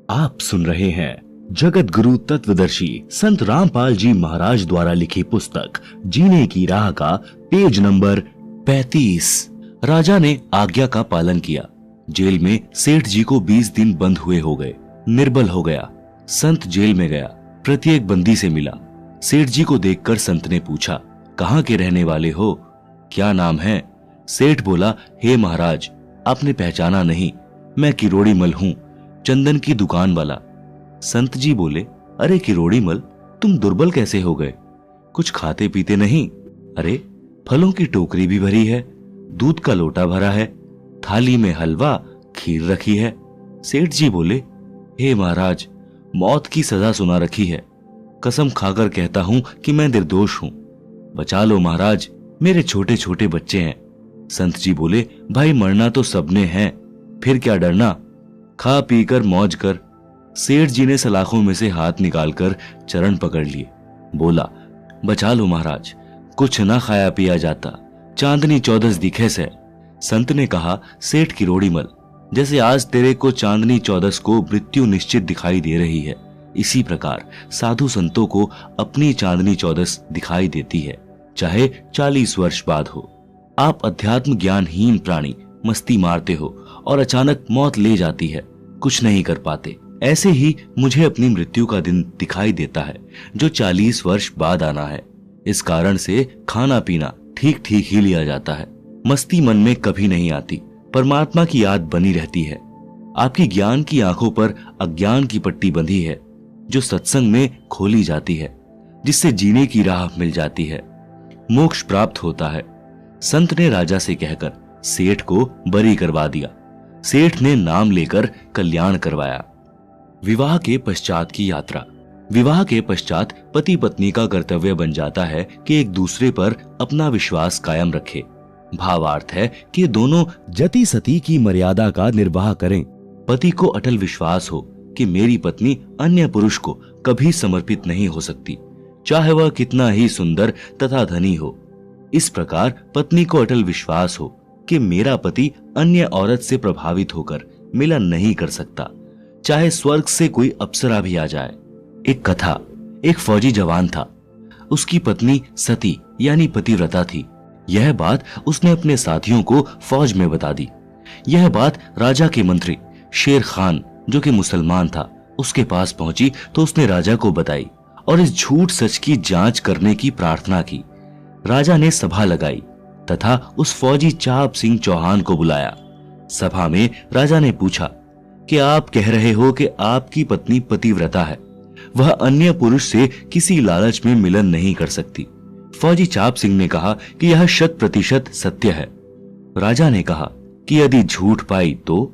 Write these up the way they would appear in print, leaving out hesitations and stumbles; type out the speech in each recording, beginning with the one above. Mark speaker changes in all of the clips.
Speaker 1: आप सुन रहे हैं जगत गुरु तत्वदर्शी संत रामपाल जी महाराज द्वारा लिखी पुस्तक जीने की राह का पेज नंबर 35। राजा ने आज्ञा का पालन किया। जेल में सेठ जी को 20 दिन बंद हुए हो गए। निर्बल हो गया। संत जेल में गया, प्रत्येक बंदी से मिला। सेठ जी को देखकर संत ने पूछा, कहाँ के रहने वाले हो, क्या नाम है? सेठ बोला, हे महाराज, आपने पहचाना नहीं, मैं किरोड़ी मल हूँ, चंदन की दुकान वाला। संत जी बोले, अरे किरोड़ी मल, तुम दुर्बल कैसे हो गए? कुछ खाते पीते नहीं? अरे फलों की टोकरी भी भरी है, दूध का लोटा भरा है, थाली में हलवा खीर रखी है। सेठ जी बोले, हे महाराज, मौत की सजा सुना रखी है। कसम खाकर कहता हूं कि मैं निर्दोष हूं, बचा लो महाराज, मेरे छोटे छोटे बच्चे हैं। संत जी बोले, भाई मरना तो सबने है, फिर क्या डरना, खा पीकर मौज कर। सेठ जी ने सलाखों में से हाथ निकालकर चरण पकड़ लिए। बोला, बचा लो महाराज, कुछ ना खाया पिया जाता, चांदनी चौदस दिखे से। संत ने कहा, सेठ किरोड़ी मल, जैसे आज तेरे को चांदनी चौदस को मृत्यु निश्चित दिखाई दे रही है, इसी प्रकार साधु संतों को अपनी चांदनी चौदस दिखाई देती है, चाहे 40 वर्ष बाद हो। आप अध्यात्म ज्ञानहीन प्राणी मस्ती मारते हो और अचानक मौत ले जाती है, कुछ नहीं कर पाते। ऐसे ही मुझे अपनी मृत्यु का दिन दिखाई देता है, जो 40 वर्ष बाद आना है। इस कारण से खाना पीना ठीक ठीक ही लिया जाता है। मस्ती मन में कभी नहीं आती, परमात्मा की याद बनी रहती है। आपकी ज्ञान की आंखों पर अज्ञान की पट्टी बंधी है, जो सत्संग में खोली जाती है, जिससे जीने की राह मिल जाती है, मोक्ष प्राप्त होता है। संत ने राजा से कहकर सेठ को बरी करवा दिया। सेठ ने नाम लेकर कल्याण करवाया। विवाह के पश्चात की यात्रा। विवाह के पश्चात पति पत्नी का कर्तव्य बन जाता है कि एक दूसरे पर अपना विश्वास कायम रखे। भावार्थ है कि दोनों जति सती की मर्यादा का निर्वाह करें। पति को अटल विश्वास हो कि मेरी पत्नी अन्य पुरुष को कभी समर्पित नहीं हो सकती, चाहे वह कितना ही सुंदर तथा धनी हो। इस प्रकार पत्नी को अटल विश्वास हो कि मेरा पति अन्य औरत से प्रभावित होकर मिलन नहीं कर सकता, चाहे स्वर्ग से कोई अप्सरा भी आ जाए। एक कथा, एक फौजी जवान था। उसकी पत्नी सती यानी पतिव्रता थी। यह बात उसने अपने साथियों को फौज में बता दी। यह बात राजा के मंत्री शेर खान, जो कि मुसलमान था, उसके पास पहुंची तो उसने राजा को बताई और इस झूठ सच की जांच करने की प्रार्थना की। राजा ने सभा लगाई तथा उस फौजी चाप सिंह चौहान को बुलाया। सभा में राजा ने पूछा कि आप कह रहे हो कि आपकी पत्नी पतिव्रता है, वह अन्य पुरुष से किसी लालच में मिलन नहीं कर सकती। फौजी चाप सिंह ने कहा कि यह 100% सत्य है। राजा ने कहा कि यदि झूठ पाई तो?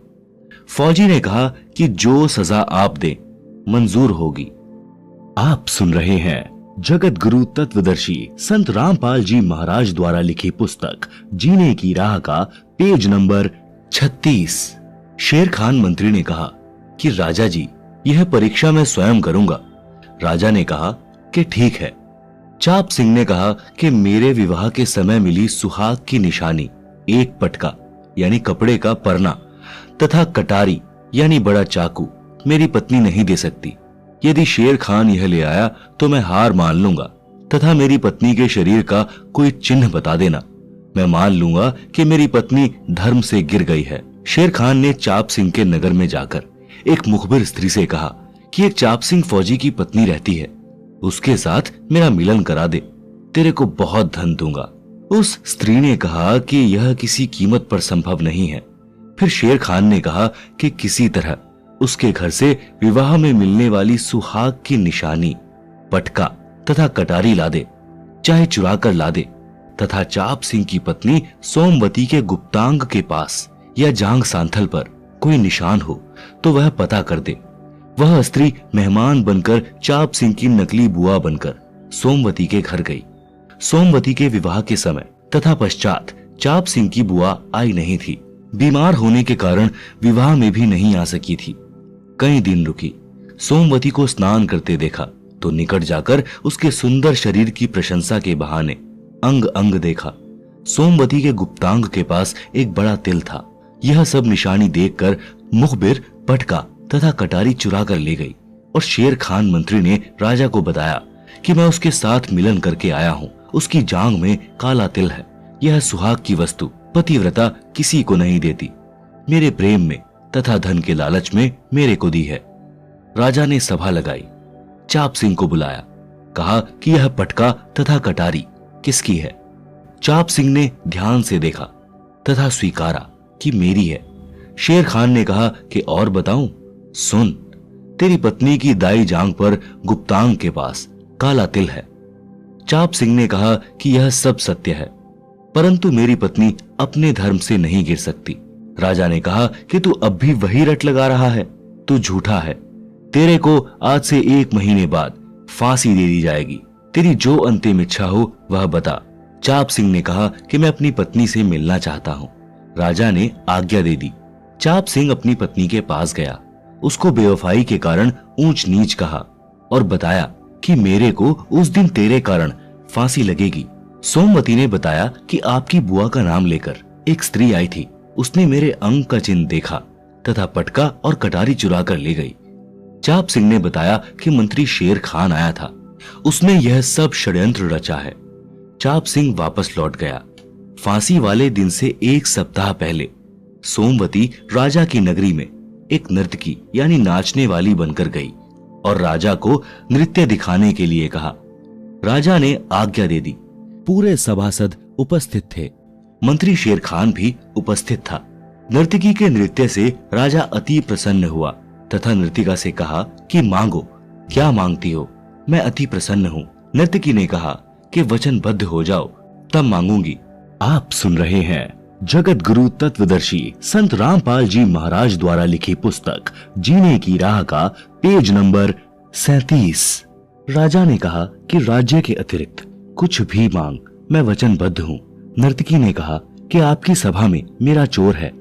Speaker 1: फौजी ने कहा कि जो सजा आप दे मंजूर होगी। आप सुन रहे हैं जगत गुरु तत्वदर्शी संत रामपाल जी महाराज द्वारा लिखी पुस्तक जीने की राह का पेज नंबर 36। शेर खान मंत्री ने कहा कि राजा जी, यह परीक्षा मैं स्वयं करूंगा। राजा ने कहा कि ठीक है। चाप सिंह ने कहा कि मेरे विवाह के समय मिली सुहाग की निशानी, एक पटका यानी कपड़े का परना तथा कटारी यानी बड़ा चाकू मेरी पत्नी नहीं दे सकती। यदि शेर खान यह ले आया तो मैं हार मान लूंगा तथा मेरी पत्नी के शरीर का कोई चिन्ह बता देना, मैं मान लूंगा कि मेरी पत्नी धर्म से गिर गई है। शेर खान ने चाप सिंह के नगर में जाकर एक मुखबिर स्त्री से कहा कि एक चाप सिंह फौजी की पत्नी रहती है, उसके साथ मेरा मिलन करा दे, तेरे को बहुत धन दूंगा। उस स्त्री ने कहा कि यह किसी कीमत पर संभव नहीं है। फिर शेर खान ने कहा कि किसी तरह उसके घर से विवाह में मिलने वाली सुहाग की निशानी, पटका तथा कटारी ला दे, चाहे चुरा कर ला दे, तथा चाप सिंह की पत्नी सोमवती के गुप्तांग के पास या जांग सांथल पर कोई निशान हो तो वह पता कर दे। वह स्त्री मेहमान बनकर चाप सिंह की नकली बुआ बनकर सोमवती के घर गई। सोमवती के विवाह के समय तथा पश्चात चाप सिंह की बुआ आई नहीं थी। बीमार होने के कारण विवाह में भी नहीं आ सकी थी। कई दिन रुकी। सोमवती को स्नान करते देखा तो निकट जाकर उसके सुंदर शरीर की प्रशंसा के बहाने अंग अंग देखा। सोमवती के गुप्तांग के पास एक बड़ा तिल था। यह सब निशानी देखकर मुखबिर, पटका तथा कटारी चुरा कर ले गई और शेर खान मंत्री ने राजा को बताया कि मैं उसके साथ मिलन करके आया हूँ। उसकी जांग में काला तिल है। यह सुहाग की वस्तु पतिव्रता किसी को नहीं देती। मेरे प्रेम में तथा धन के लालच में मेरे को दी है। राजा ने सभा लगाई, चाप सिंह को बुलाया, कहा कि यह पटका तथा कटारी किसकी है। चाप सिंह ने ध्यान से देखा तथा स्वीकारा कि मेरी है। शेर खान ने कहा कि और बताऊं? सुन, तेरी पत्नी की दाई जांग पर गुप्तांग के पास काला तिल है। चाप सिंह ने कहा कि यह सब सत्य है, परंतु मेरी पत्नी अपने धर्म से नहीं गिर सकती। राजा ने कहा कि तू अब भी वही रट लगा रहा है, तू झूठा है। तेरे को आज से 1 महीने बाद फांसी दे दी जाएगी। तेरी जो अंतिम इच्छा हो वह बता। चाप सिंह ने कहा कि मैं अपनी पत्नी से मिलना चाहता हूँ। राजा ने आज्ञा दे दी। चाप सिंह अपनी पत्नी के पास गया, उसको बेवफाई के कारण ऊंच नीच कहा और बताया कि मेरे को उस दिन तेरे कारण फांसी लगेगी। सोमवती ने बताया कि आपकी बुआ का नाम लेकर एक स्त्री आई थी। उसने मेरे अंग का चिन्ह देखा तथा पटका और कटारी चुरा कर ले गई। चाप सिंह ने बताया कि मंत्री शेर खान आया था, उसने यह सब षड्यंत्र रचा है। चाप सिंह वापस लौट गया। फांसी वाले दिन से 1 सप्ताह पहले सोमवती राजा की नगरी में एक नर्तकी यानी नाचने वाली बनकर गई और राजा को नृत्य दिखाने के लिए कहा। राजा ने आज्ञा दे दी। पूरे सभासद उपस्थित थे। मंत्री शेर खान भी उपस्थित था। नर्तकी के नृत्य से राजा अति प्रसन्न हुआ तथा नर्तिका से कहा कि मांगो, क्या मांगती हो? मैं अति प्रसन्न हूँ। नर्तकी ने कहा कि वचनबद्ध हो जाओ, तब मांगूंगी। आप सुन रहे हैं जगत गुरु तत्वदर्शी संत रामपाल जी महाराज द्वारा लिखी पुस्तक जीने की राह का पेज नंबर 37। राजा ने कहा कि राज्य के अतिरिक्त कुछ भी मांग, मैं वचनबद्ध हूँ। नर्तकी ने कहा कि आपकी सभा में मेरा चोर है,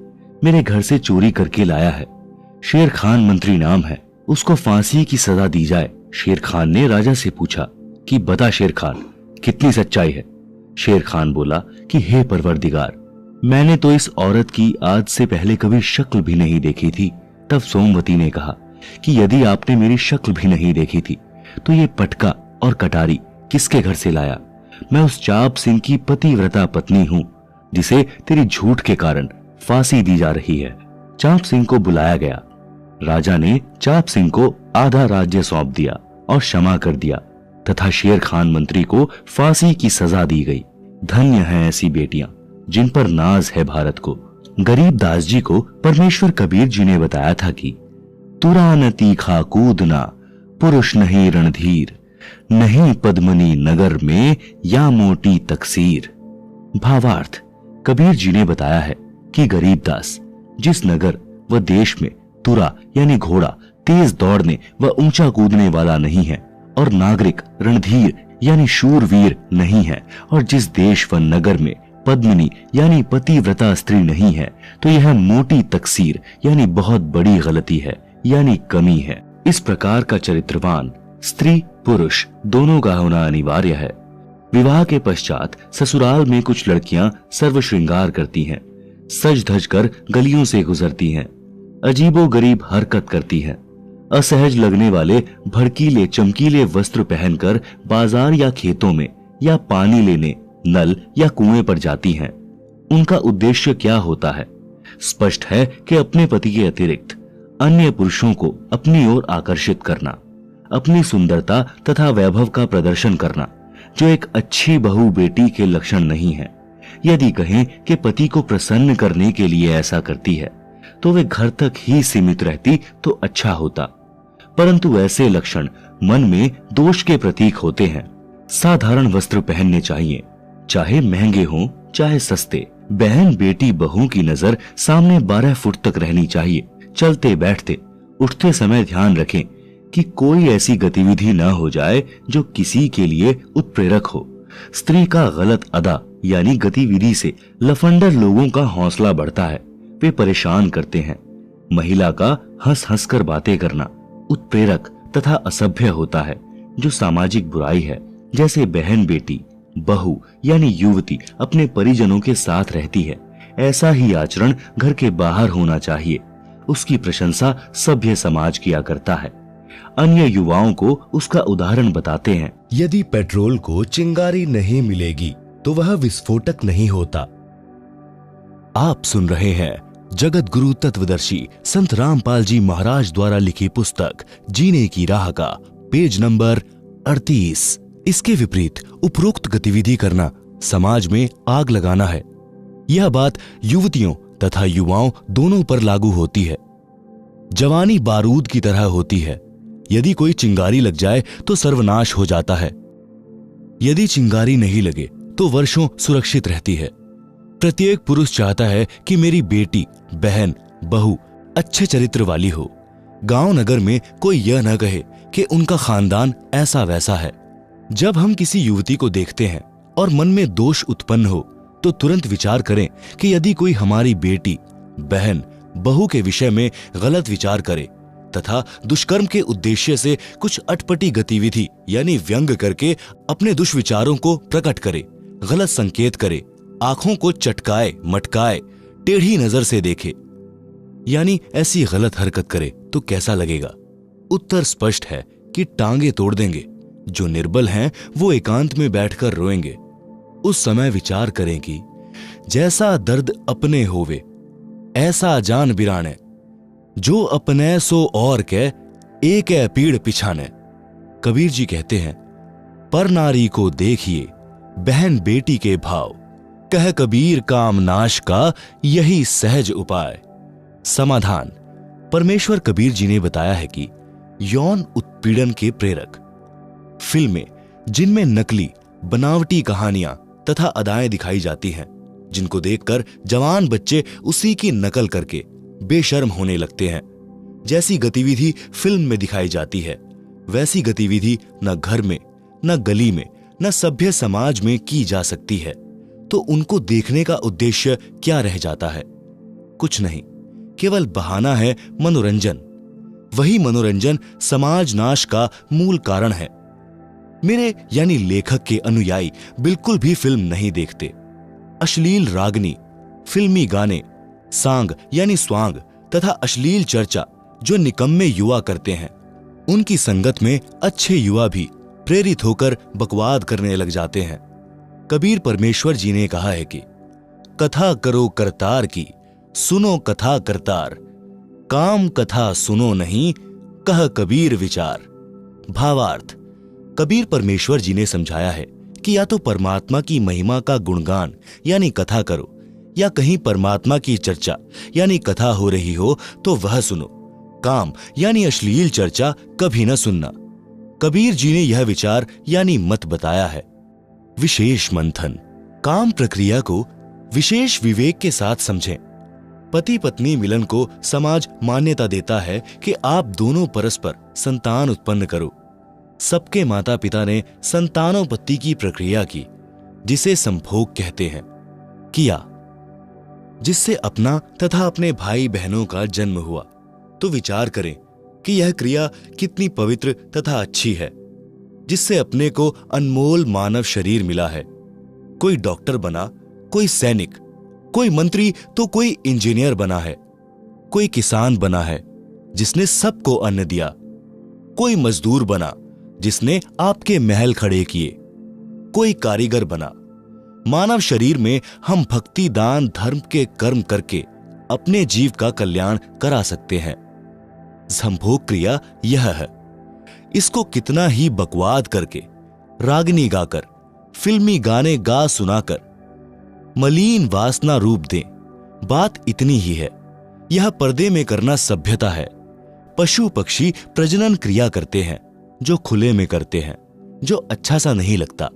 Speaker 1: मेरे घर से चोरी करके लाया है। शेर खान मंत्री नाम है, उसको फांसी की सजा दी जाए। शेर खान ने राजा से पूछा कि बता शेर खान, कितनी सच्चाई है? शेर खान बोला कि हे परवरदिगार, मैंने तो इस औरत की आज से पहले कभी शक्ल भी नहीं देखी थी। तब सोमवती ने कहा कि यदि आपने मेरी शक्ल भी नहीं देखी थी तो ये पटका और कटारी किसके घर से लाया? मैं उस चाप सिंह की पतिव्रता पत्नी हूँ जिसे तेरी झूठ के कारण फांसी दी जा रही है। चाप सिंह को बुलाया गया। राजा ने चाप सिंह को आधा राज्य सौंप दिया और क्षमा कर दिया तथा शेर खान मंत्री को फांसी की सजा दी गई। धन्य है ऐसी बेटियां जिन पर नाज है भारत को। गरीब दास जी को परमेश्वर कबीर जी ने बताया था कि तुरा न तीखा कूदना, पुरुष नहीं रणधीर, नहीं पद्मनी नगर में या मोटी तकसीर। भावार्थ, कबीर जी ने बताया है कि गरीब दास जिस नगर व देश में तुरा यानी घोड़ा तेज दौड़ने व ऊंचा कूदने वाला नहीं है और नागरिक रणधीर यानी शूरवीर नहीं है, और जिस देश व नगर में पद्मिनी यानी पतिव्रता स्त्री नहीं है, तो यह मोटी तकसीर यानी बहुत बड़ी गलती है यानी कमी है। इस प्रकार का चरित्रवान स्त्री पुरुष दोनों का होना अनिवार्य है। विवाह के पश्चात ससुराल में कुछ लड़कियां सर्व श्रृंगार करती हैं, सज धज कर गलियों से गुजरती हैं, अजीबो गरीब हरकत करती हैं, असहज लगने वाले भड़कीले चमकीले वस्त्र पहनकर बाजार या खेतों में या पानी लेने नल या कुएं पर जाती हैं। उनका उद्देश्य क्या होता है? स्पष्ट है कि अपने पति के अतिरिक्त अन्य पुरुषों को अपनी ओर आकर्षित करना, अपनी सुंदरता तथा वैभव का प्रदर्शन करना, जो एक अच्छी बहू बेटी के लक्षण नहीं है। यदि कहें कि पति को प्रसन्न करने के लिए ऐसा करती है तो वे घर तक ही सीमित रहती तो अच्छा होता, परंतु ऐसे लक्षण मन में दोष के प्रतीक होते हैं। साधारण वस्त्र पहनने चाहिए, चाहे महंगे हों चाहे सस्ते। बहन बेटी बहू की नजर सामने 12 फुट तक रहनी चाहिए। चलते बैठते उठते समय ध्यान रखें कि कोई ऐसी गतिविधि न हो जाए जो किसी के लिए उत्प्रेरक हो। स्त्री का गलत अदा यानी गतिविधि से लफंडर लोगों का हौसला बढ़ता है, वे परेशान करते हैं। महिला का हंस हंस कर बातें करना उत्प्रेरक तथा असभ्य होता है, जो सामाजिक बुराई है। जैसे बहन बेटी बहू यानी युवती अपने परिजनों के साथ रहती है, ऐसा ही आचरण घर के बाहर होना चाहिए। उसकी प्रशंसा सभ्य समाज किया करता है। अन्य युवाओं को उसका उदाहरण बताते हैं।
Speaker 2: यदि पेट्रोल को चिंगारी नहीं मिलेगी तो वह विस्फोटक नहीं होता।
Speaker 1: आप सुन रहे हैं जगत गुरु तत्वदर्शी संत रामपाल जी महाराज द्वारा लिखी पुस्तक जीने की राह का पेज नंबर 38। इसके विपरीत उपरोक्त गतिविधि करना समाज में आग लगाना है। यह बात युवतियों तथा युवाओं दोनों पर लागू होती है। जवानी बारूद की तरह होती है। यदि कोई चिंगारी लग जाए तो सर्वनाश हो जाता है। यदि चिंगारी नहीं लगे तो वर्षों सुरक्षित रहती है। प्रत्येक पुरुष चाहता है कि मेरी बेटी, बहन, बहू अच्छे चरित्र वाली हो। गांव नगर में कोई यह न कहे कि उनका खानदान ऐसा वैसा है। जब हम किसी युवती को देखते हैं और मन में दोष उत्पन्न हो तो तुरंत विचार करें कि यदि कोई हमारी बेटी, बहन, बहू के विषय में गलत विचार करे तथा दुष्कर्म के उद्देश्य से कुछ अटपटी गतिविधि यानी व्यंग करके अपने दुष्विचारों को प्रकट करे, गलत संकेत करे, आंखों को चटकाए, मटकाए, टेढ़ी नजर से देखे, यानी ऐसी गलत हरकत करे तो कैसा लगेगा? उत्तर स्पष्ट है कि टांगे तोड़ देंगे। जो निर्बल हैं वो एकांत में बैठकर रोएंगे। उस समय विचार करें कि जैसा दर्द अपने होवे ऐसा जान बिराने, जो अपने सो और के एक है पीड़ पिछाने। कबीर जी कहते हैं, पर नारी को देखिए बहन बेटी के भाव, कह कबीर काम नाश का यही सहज उपाय। समाधान। परमेश्वर कबीर जी ने बताया है कि यौन उत्पीड़न के प्रेरक फिल्में जिनमें नकली बनावटी कहानियां तथा अदाएं दिखाई जाती हैं, जिनको देखकर जवान बच्चे उसी की नकल करके बेशर्म होने लगते हैं। जैसी गतिविधि फिल्म में दिखाई जाती है वैसी गतिविधि न घर में, न गली में, न सभ्य समाज में की जा सकती है। तो उनको देखने का उद्देश्य क्या रह जाता है? कुछ नहीं, केवल बहाना है मनोरंजन। वही मनोरंजन समाज नाश का मूल कारण है। मेरे यानी लेखक के अनुयायी बिल्कुल भी फिल्म नहीं देखते। अश्लील रागनी, फिल्मी गाने, सांग यानी स्वांग तथा अश्लील चर्चा जो निकम्मे युवा करते हैं, उनकी संगत में अच्छे युवा भी प्रेरित होकर बकवाद करने लग जाते हैं। कबीर परमेश्वर जी ने कहा है कि कथा करो करतार की, सुनो कथा करतार, काम कथा सुनो नहीं, कह कबीर विचार। भावार्थ। कबीर परमेश्वर जी ने समझाया है कि या तो परमात्मा की महिमा का गुणगान यानी कथा करो, या कहीं परमात्मा की चर्चा यानी कथा हो रही हो तो वह सुनो। काम यानी अश्लील चर्चा कभी न सुनना। कबीर जी ने यह विचार यानी मत बताया है। विशेष मंथन। काम प्रक्रिया को विशेष विवेक के साथ समझें। पति पत्नी मिलन को समाज मान्यता देता है कि आप दोनों परस्पर संतान उत्पन्न करो। सबके माता पिता ने संतानोत्पत्ति की प्रक्रिया की, जिसे संभोग कहते हैं, किया, जिससे अपना तथा अपने भाई बहनों का जन्म हुआ। तो विचार करें कि यह क्रिया कितनी पवित्र तथा अच्छी है, जिससे अपने को अनमोल मानव शरीर मिला है। कोई डॉक्टर बना, कोई सैनिक, कोई मंत्री तो कोई इंजीनियर बना है, कोई किसान बना है जिसने सबको अन्न दिया, कोई मजदूर बना जिसने आपके महल खड़े किए, कोई कारीगर बना। मानव शरीर में हम भक्ति, दान, धर्म के कर्म करके अपने जीव का कल्याण करा सकते हैं। संभोग क्रिया यह है। इसको कितना ही बकवाद करके, रागनी गाकर, फिल्मी गाने गा सुनाकर मलिन वासना रूप दें, बात इतनी ही है। यह पर्दे में करना सभ्यता है। पशु पक्षी प्रजनन क्रिया करते हैं जो खुले में करते हैं, जो अच्छा सा नहीं लगता।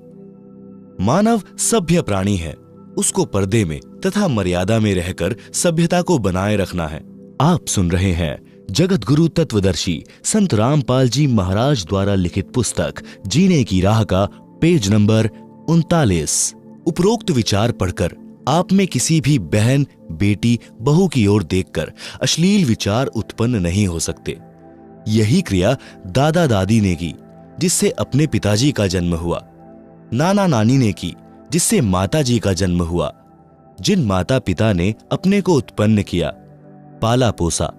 Speaker 1: मानव सभ्य प्राणी है, उसको पर्दे में तथा मर्यादा में रहकर सभ्यता को बनाए रखना है। आप सुन रहे हैं जगत गुरु तत्वदर्शी संत रामपाल जी महाराज द्वारा लिखित पुस्तक जीने की राह का पेज नंबर 39। उपरोक्त विचार पढ़कर आप में किसी भी बहन, बेटी, बहू की ओर देखकर अश्लील विचार उत्पन्न नहीं हो सकते। यही क्रिया दादा दादी ने की, जिससे अपने पिताजी का जन्म हुआ। नाना नानी ने की, जिससे माताजी का जन्म हुआ। जिन माता पिता ने अपने को उत्पन्न किया, पाला पोसा,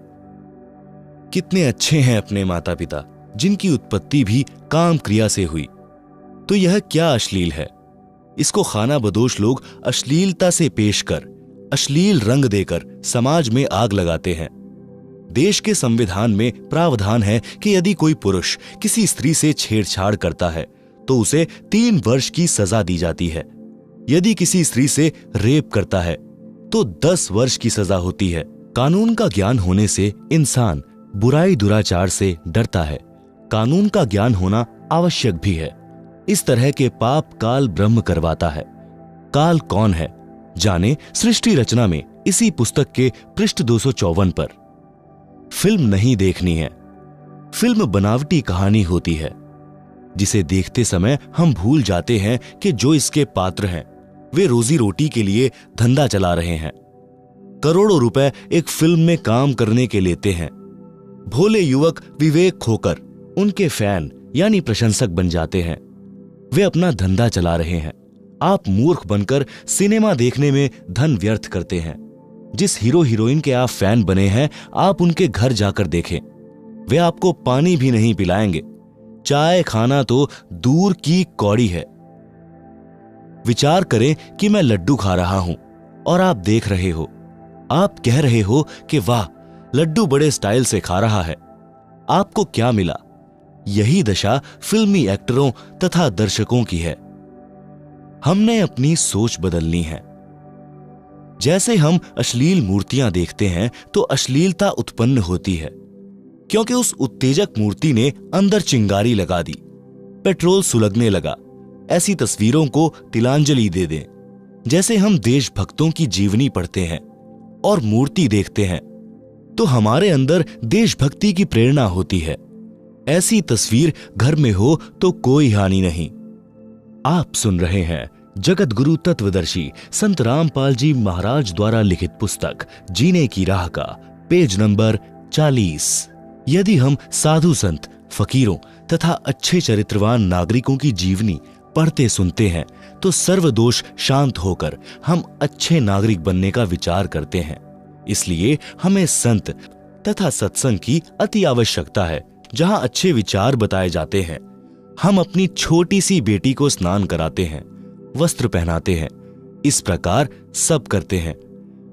Speaker 2: कितने अच्छे हैं अपने माता पिता, जिनकी उत्पत्ति भी काम क्रिया से हुई। तो यह क्या अश्लील है? इसको खानाबदोश लोग अश्लीलता से पेश कर, अश्लील रंग देकर समाज में आग लगाते हैं। देश के संविधान में प्रावधान है कि यदि कोई पुरुष किसी स्त्री से छेड़छाड़ करता है तो उसे 3 वर्ष की सजा दी जाती है। यदि किसी स्त्री से रेप करता है तो 10 वर्ष की सजा होती है। कानून का ज्ञान होने से इंसान बुराई दुराचार से डरता है। कानून का ज्ञान होना आवश्यक भी है। इस तरह के पाप काल ब्रह्म करवाता है। काल कौन है जाने सृष्टि रचना में इसी पुस्तक के पृष्ठ 254 पर। फिल्म नहीं देखनी है। फिल्म बनावटी कहानी होती है जिसे देखते समय हम भूल जाते हैं कि जो इसके पात्र हैं वे रोजी रोटी के लिए धंधा चला रहे हैं। करोड़ों रुपए एक फिल्म में काम करने के लेते हैं। भोले युवक विवेक खोकर उनके फैन यानी प्रशंसक बन जाते हैं। वे अपना धंधा चला रहे हैं। आप मूर्ख बनकर सिनेमा देखने में धन व्यर्थ करते हैं। जिस हीरो हीरोइन के आप फैन बने हैं, आप उनके घर जाकर देखें। वे आपको पानी भी नहीं पिलाएंगे। चाय खाना तो दूर की कौड़ी है। विचार करें कि मैं लड्डू खा रहा हूं और आप देख रहे हो। आप कह रहे हो कि वाह, लड्डू बड़े स्टाइल से खा रहा है। आपको क्या मिला? यही दशा फिल्मी एक्टरों तथा दर्शकों की है। हमने अपनी सोच बदलनी है। जैसे हम अश्लील मूर्तियां देखते हैं तो अश्लीलता उत्पन्न होती है, क्योंकि उस उत्तेजक मूर्ति ने अंदर चिंगारी लगा दी, पेट्रोल सुलगने लगा। ऐसी तस्वीरों को तिलांजलि दे दें। जैसे हम देशभक्तों की जीवनी पढ़ते हैं और मूर्ति देखते हैं तो हमारे अंदर देशभक्ति की प्रेरणा होती है। ऐसी तस्वीर घर में हो तो कोई हानि नहीं। आप सुन रहे हैं जगत गुरु तत्वदर्शी संत रामपाल जी महाराज द्वारा लिखित पुस्तक जीने की राह का पेज नंबर 40। यदि हम साधु संत, फकीरों तथा अच्छे चरित्रवान नागरिकों की जीवनी पढ़ते सुनते हैं तो सर्वदोष शांत होकर हम अच्छे नागरिक बनने का विचार करते हैं। इसलिए हमें संत तथा सत्संग की अति आवश्यकता है। जहां अच्छे विचार बताए जाते हैं, हम अपनी छोटी सी बेटी को स्नान कराते हैं, वस्त्र पहनाते हैं। इस प्रकार सब करते हैं।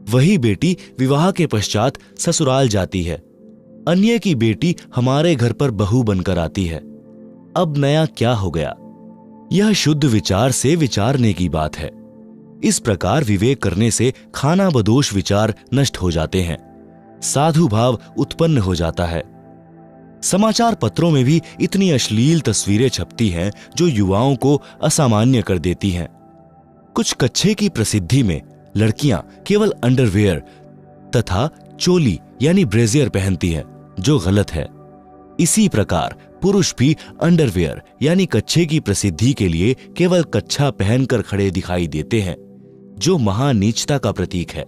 Speaker 2: वही बेटी विवाह के पश्चात ससुराल जाती है। अन्य की बेटी हमारे घर पर बहू बनकर आती है। अब नया क्या हो गया? यह शुद्ध विचार से विचारने की बात है। इस प्रकार विवेक करने से खानाबदोश विचार नष्ट हो जाते हैं। साधु भाव उत्पन्न हो जाता है। समाचार पत्रों में भी इतनी अश्लील तस्वीरें छपती हैं जो युवाओं को असामान्य कर देती हैं। कुछ कच्छे की प्रसिद्धि में लड़कियां केवल अंडरवेयर तथा चोली यानी ब्रेजियर पहनती हैं, जो गलत है। इसी प्रकार पुरुष भी अंडरवेयर यानी कच्छे की प्रसिद्धि के लिए केवल कच्छा पहनकर खड़े दिखाई देते हैं, जो महानीचता का प्रतीक है।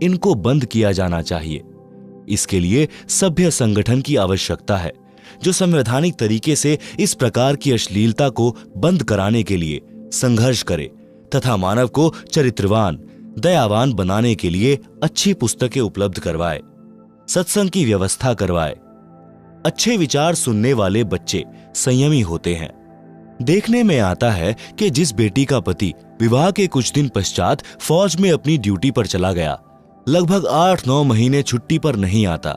Speaker 2: इनको बंद किया जाना चाहिए। इसके लिए सभ्य संगठन की आवश्यकता है, जो संवैधानिक तरीके से इस प्रकार की अश्लीलता को बंद कराने के लिए संघर्ष करे तथा मानव को चरित्रवान, दयावान बनाने के लिए अच्छी पुस्तकें उपलब्ध करवाए, सत्संग की व्यवस्था करवाए। अच्छे विचार सुनने वाले बच्चे संयमी होते हैं। देखने में आता है कि जिस बेटी का पति विवाह के कुछ दिन पश्चात फौज में अपनी ड्यूटी पर चला गया, लगभग 8-9 महीने छुट्टी पर नहीं आता।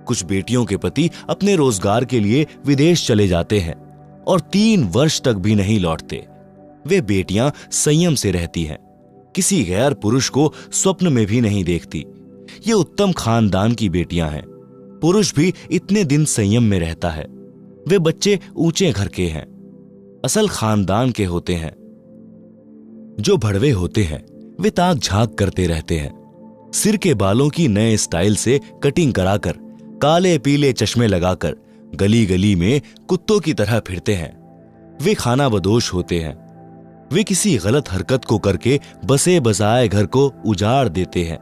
Speaker 2: कुछ बेटियों के पति अपने रोजगार के लिए विदेश चले जाते हैं और 3 वर्ष तक भी नहीं लौटते। वे बेटियां संयम से रहती हैं, किसी गैर पुरुष को स्वप्न में भी नहीं देखती। ये उत्तम खानदान की बेटियां हैं। पुरुष भी इतने दिन संयम में रहता है। वे बच्चे ऊंचे घर के हैं, असल खानदान के होते हैं। जो भड़वे होते हैं वे ताक झांक करते रहते हैं। सिर के बालों की नए स्टाइल से कटिंग कराकर, काले पीले चश्मे लगाकर गली गली में कुत्तों की तरह फिरते हैं। वे खानाबदोश होते हैं। वे किसी गलत हरकत को करके बसे बसाए घर को उजाड़ देते हैं,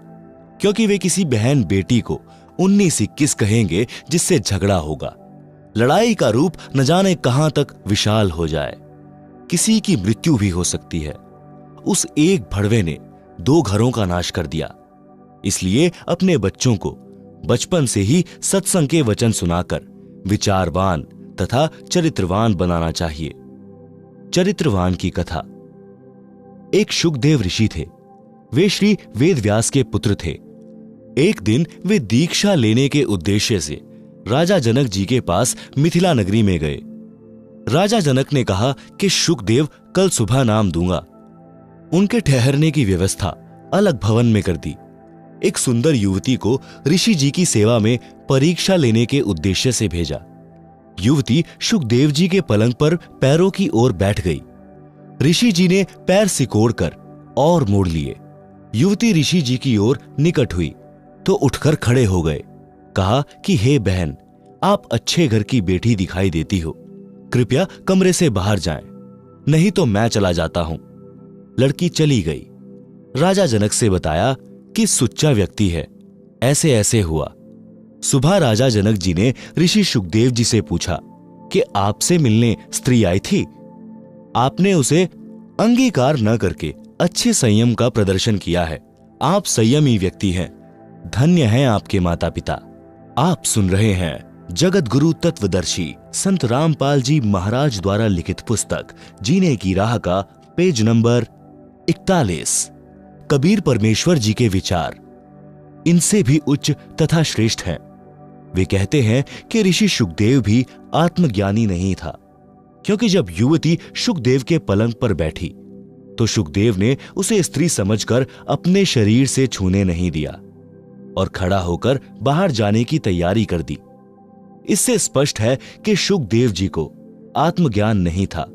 Speaker 2: क्योंकि वे किसी बहन बेटी को 19-21 कहेंगे जिससे झगड़ा होगा। लड़ाई का रूप न जाने कहां तक विशाल हो जाए। किसी की मृत्यु भी हो सकती है। उस एक भड़वे ने 2 घरों का नाश कर दिया। इसलिए अपने बच्चों को बचपन से ही सत्संग के वचन सुनाकर विचारवान तथा चरित्रवान बनाना चाहिए। चरित्रवान की कथा। एक शुकदेव ऋषि थे। वे श्री वेदव्यास के पुत्र थे। एक दिन वे दीक्षा लेने के उद्देश्य से राजा जनक जी के पास मिथिला नगरी में गए। राजा जनक ने कहा कि शुकदेव कल सुबह नाम दूंगा। उनके ठहरने की व्यवस्था अलग भवन में कर दी। एक सुंदर युवती को ऋषि जी की सेवा में परीक्षा लेने के उद्देश्य से भेजा। युवती शुकदेव जी के पलंग पर पैरों की ओर बैठ गई। ऋषि जी ने पैर सिकोड़कर और मोड़ लिए। युवती ऋषि जी की ओर निकट हुई तो उठकर खड़े हो गए। कहा कि हे बहन, आप अच्छे घर की बेटी दिखाई देती हो, कृपया कमरे से बाहर जाएं, नहीं तो मैं चला जाता हूं। लड़की चली गई। राजा जनक से बताया कि सुच्चा व्यक्ति है, ऐसे ऐसे हुआ। सुबह राजा जनक जी ने ऋषि शुकदेव जी से पूछा कि आपसे मिलने स्त्री आई थी। आपने उसे अंगीकार न करके अच्छे संयम का प्रदर्शन किया है। आप संयमी व्यक्ति हैं। धन्य हैं आपके माता पिता। आप सुन रहे हैं जगत गुरु तत्वदर्शी संत रामपाल जी महाराज द्वारा लिखित पुस्तक जीने की राह का पेज नंबर 41। कबीर परमेश्वर जी के विचार इनसे भी उच्च तथा श्रेष्ठ हैं। वे कहते हैं कि ऋषि शुकदेव भी आत्मज्ञानी नहीं था, क्योंकि जब युवती शुकदेव के पलंग पर बैठी तो शुकदेव ने उसे स्त्री समझकर अपने शरीर से छूने नहीं दिया और खड़ा होकर बाहर जाने की तैयारी कर दी। इससे स्पष्ट है कि शुकदेव जी को आत्मज्ञान नहीं था।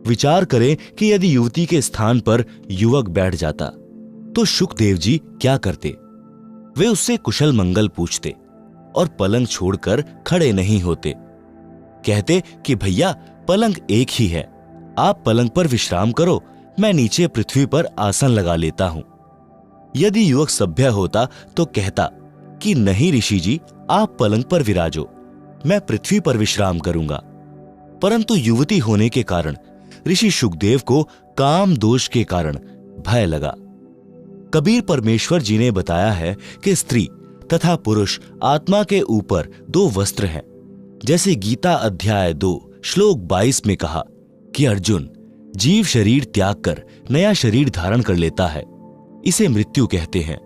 Speaker 2: विचार करें कि यदि युवती के स्थान पर युवक बैठ जाता तो शुकदेव जी क्या करते? वे उससे कुशल मंगल पूछते और पलंग छोड़कर खड़े नहीं होते। कहते कि भैया, पलंग एक ही है, आप पलंग पर विश्राम करो, मैं नीचे पृथ्वी पर आसन लगा लेता हूं। यदि युवक सभ्य होता तो कहता कि नहीं ऋषि जी, आप पलंग पर विराजो, मैं पृथ्वी पर विश्राम करूंगा। परंतु युवती होने के कारण ऋषि शुकदेव को काम दोष के कारण भय लगा। कबीर परमेश्वर जी ने बताया है कि स्त्री तथा पुरुष आत्मा के ऊपर दो वस्त्र हैं। जैसे गीता अध्याय 2 श्लोक 22 में कहा कि अर्जुन, जीव शरीर त्याग कर नया शरीर धारण कर लेता है, इसे मृत्यु कहते हैं।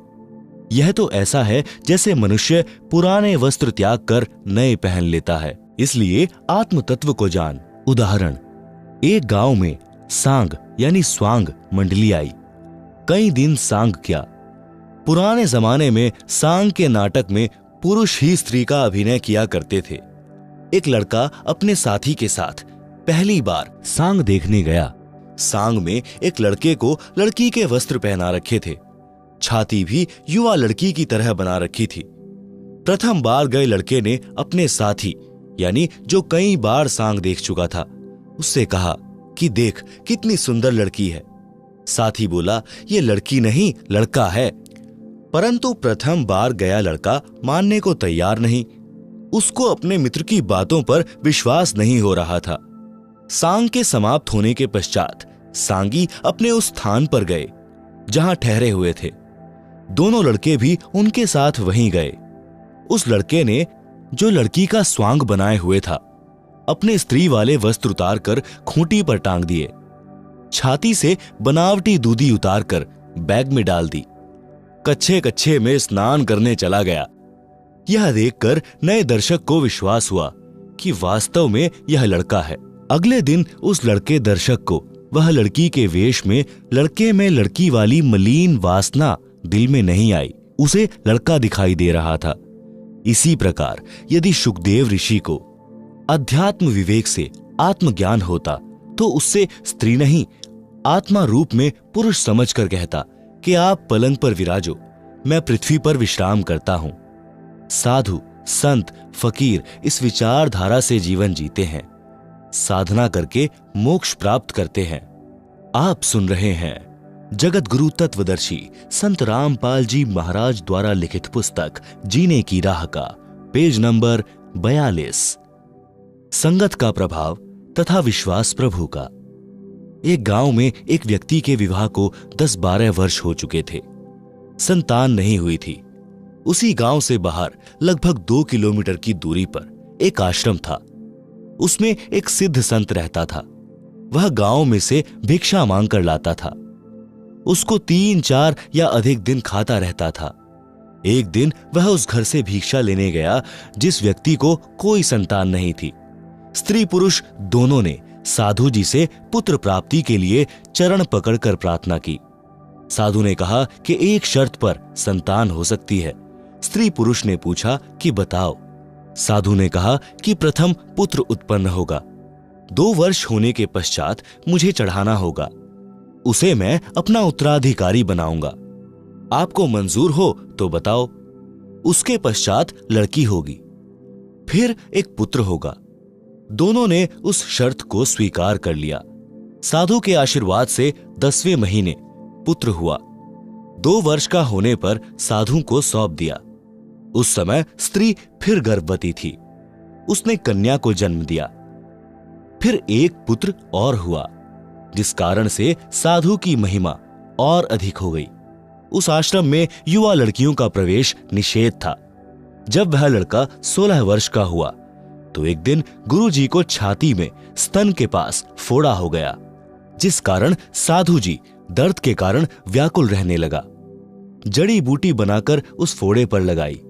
Speaker 2: यह तो ऐसा है जैसे मनुष्य पुराने वस्त्र त्याग कर नए पहन लेता है। इसलिए आत्म तत्व को जान। उदाहरण, एक गांव में सांग यानी स्वांग मंडली आई। कई दिन सांग क्या, पुराने जमाने में सांग के नाटक में पुरुष ही स्त्री का अभिनय किया करते थे। एक लड़का अपने साथी के साथ पहली बार सांग देखने गया। सांग में एक लड़के को लड़की के वस्त्र पहना रखे थे। छाती भी युवा लड़की की तरह बना रखी थी। प्रथम बार गए लड़के ने अपने साथी यानी जो कई बार सांग देख चुका था उससे कहा कि देख कितनी सुंदर लड़की है। साथी बोला, ये लड़की नहीं लड़का है। परंतु प्रथम बार गया लड़का मानने को तैयार नहीं। उसको अपने मित्र की बातों पर विश्वास नहीं हो रहा था। सांग के समाप्त होने के पश्चात सांगी अपने उस स्थान पर गए जहां ठहरे हुए थे। दोनों लड़के भी उनके साथ वहीं गए। उस लड़के ने, जो लड़की का स्वांग बनाए हुए था, अपने स्त्री वाले वस्त्र उतार कर खूंटी पर टांग दिए। छाती से बनावटी दूधी उतार कर बैग में डाल दी। कच्छे कच्छे में स्नान करने चला गया। यह देखकर नए दर्शक को विश्वास हुआ कि वास्तव में यह लड़का है। अगले दिन उस लड़के दर्शक को वह लड़की के वेश में लड़के में लड़की वाली मलिन वासना दिल में नहीं आई। उसे लड़का दिखाई दे रहा था। इसी प्रकार यदि शुकदेव ऋषि को अध्यात्म विवेक से आत्मज्ञान होता तो उससे स्त्री नहीं आत्मा रूप में पुरुष समझकर कहता कि आप पलंग पर विराजो, मैं पृथ्वी पर विश्राम करता हूं। साधु, संत, फकीर इस विचारधारा से जीवन जीते हैं, साधना करके मोक्ष प्राप्त करते हैं। आप सुन रहे हैं जगत गुरु तत्वदर्शी संत रामपाल जी महाराज द्वारा लिखित पुस्तक जीने की राह का पेज नंबर 42। संगत का प्रभाव तथा विश्वास प्रभु का। एक गांव में एक व्यक्ति के विवाह को 10-12 वर्ष हो चुके थे। संतान नहीं हुई थी। उसी गांव से बाहर लगभग 2 किलोमीटर की दूरी पर एक आश्रम था। उसमें एक सिद्ध संत रहता था। वह गांव में से भिक्षा मांग कर लाता था। उसको 3-4 या अधिक दिन खाता रहता था। एक दिन वह उस घर से भिक्षा लेने गया जिस व्यक्ति को कोई संतान नहीं थी। स्त्री पुरुष दोनों ने साधु जी से पुत्र प्राप्ति के लिए चरण पकड़कर प्रार्थना की। साधु ने कहा कि एक शर्त पर संतान हो सकती है। स्त्री पुरुष ने पूछा कि बताओ। साधु ने कहा कि प्रथम पुत्र उत्पन्न होगा, 2 वर्ष होने के पश्चात मुझे चढ़ाना होगा, उसे मैं अपना उत्तराधिकारी बनाऊंगा। आपको मंजूर हो तो बताओ। उसके पश्चात लड़की होगी, फिर एक पुत्र होगा। दोनों ने उस शर्त को स्वीकार कर लिया। साधु के आशीर्वाद से 10वें महीने पुत्र हुआ। 2 वर्ष का होने पर साधु को सौंप दिया। उस समय स्त्री फिर गर्भवती थी। उसने कन्या को जन्म दिया। फिर एक पुत्र और हुआ, जिस कारण से साधु की महिमा और अधिक हो गई। उस आश्रम में युवा लड़कियों का प्रवेश निषेध था। जब वह लड़का 16 वर्ष का हुआ तो एक दिन गुरुजी को छाती में स्तन के पास फोड़ा हो गया, जिस कारण साधु जी दर्द के कारण व्याकुल रहने लगा। जड़ी बूटी बनाकर उस फोड़े पर लगाई।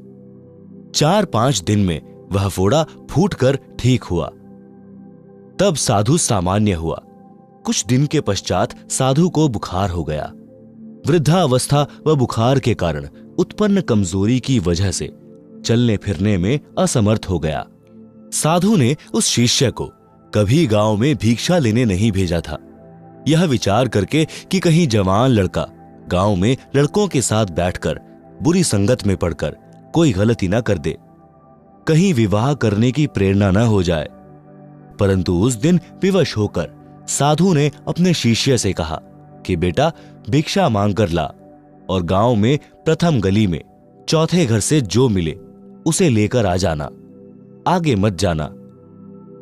Speaker 2: 4-5 दिन में वह फोड़ा फूटकर ठीक हुआ। तब साधु सामान्य हुआ। कुछ दिन के पश्चात साधु को बुखार हो गया। वृद्धावस्था व बुखार के कारण उत्पन्न कमजोरी की वजह से चलने फिरने में असमर्थ हो गया। साधु ने उस शिष्य को कभी गांव में भिक्षा लेने नहीं भेजा था, यह विचार करके कि कहीं जवान लड़का गांव में लड़कों के साथ बैठकर बुरी संगत में पड़कर कोई गलती ना कर दे, कहीं विवाह करने की प्रेरणा न हो जाए। परंतु उस दिन विवश होकर साधु ने अपने शिष्य से कहा कि बेटा भिक्षा मांग कर ला और गांव में प्रथम गली में चौथे घर से जो मिले उसे लेकर आ जाना, आगे मत जाना।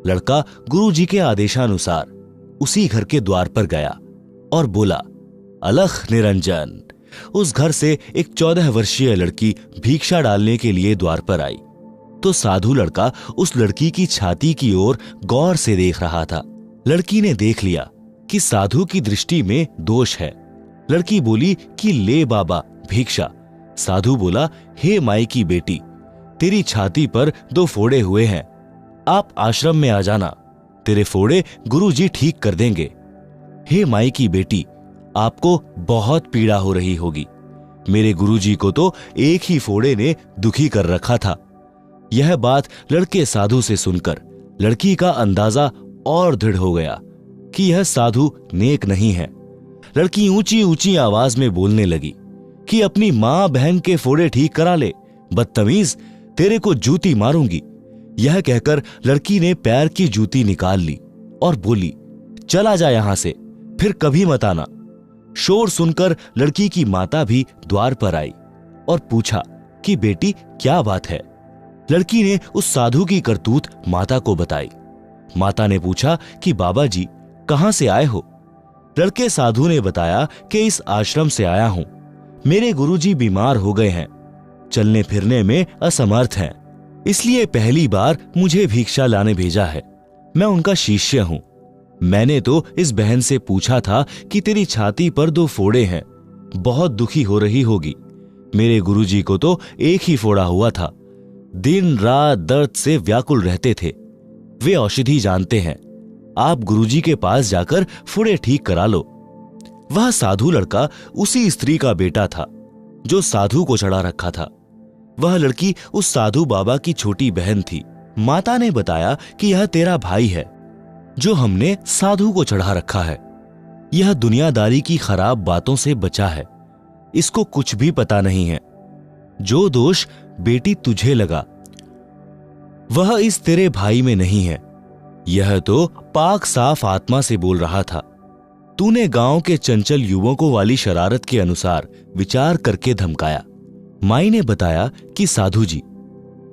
Speaker 2: लड़का गुरुजी के आदेशानुसार उसी घर के द्वार पर गया और बोला, अलख निरंजन। उस घर से एक 14 वर्षीय लड़की भिक्षा डालने के लिए द्वार पर आई तो साधु लड़का उस लड़की की छाती की ओर गौर से देख रहा था। लड़की ने देख लिया कि साधु की दृष्टि में दोष है। लड़की बोली कि ले बाबा भिक्षा। साधु बोला, हे माई की बेटी, तेरी छाती पर 2 फोड़े हुए हैं, आप आश्रम में आ जाना, तेरे फोड़े गुरुजी ठीक कर देंगे। हे माई की बेटी, आपको बहुत पीड़ा हो रही होगी, मेरे गुरुजी को तो एक ही फोड़े ने दुखी कर रखा था। यह बात लड़के साधु से सुनकर लड़की का अंदाजा और दृढ़ हो गया कि यह साधु नेक नहीं है। लड़की ऊंची ऊंची आवाज में बोलने लगी कि अपनी मां बहन के फोड़े ठीक करा ले, बदतमीज, तेरे को जूती मारूंगी। यह कहकर लड़की ने पैर की जूती निकाल ली और बोली, चला जा यहां से, फिर कभी मत आना। शोर सुनकर लड़की की माता भी द्वार पर आई और पूछा कि बेटी क्या बात है। लड़की ने उस साधु की करतूत माता को बताई। माता ने पूछा कि बाबा जी कहां से आए हो। लड़के साधु ने बताया कि इस आश्रम से आया हूं, मेरे गुरुजी बीमार हो गए हैं, चलने फिरने में असमर्थ हैं, इसलिए पहली बार मुझे भिक्षा लाने भेजा है। मैं उनका शिष्य हूं। मैंने तो इस बहन से पूछा था कि तेरी छाती पर 2 फोड़े हैं, बहुत दुखी हो रही होगी। मेरे गुरुजी को तो एक ही फोड़ा हुआ था, दिन रात दर्द से व्याकुल रहते थे। वे औषधि जानते हैं, आप गुरुजी के पास जाकर फोड़े ठीक करा लो। वह साधु लड़का उसी स्त्री का बेटा था जो साधु को चढ़ा रखा था। वह लड़की उस साधु बाबा की छोटी बहन थी। माता ने बताया कि यह तेरा भाई है जो हमने साधु को चढ़ा रखा है। यह दुनियादारी की खराब बातों से बचा है, इसको कुछ भी पता नहीं है। जो दोष बेटी तुझे लगा वह इस तेरे भाई में नहीं है। यह तो पाक साफ आत्मा से बोल रहा था। तूने गांव के चंचल युवकों वाली शरारत के अनुसार विचार करके धमकाया। माई ने बताया कि साधु जी,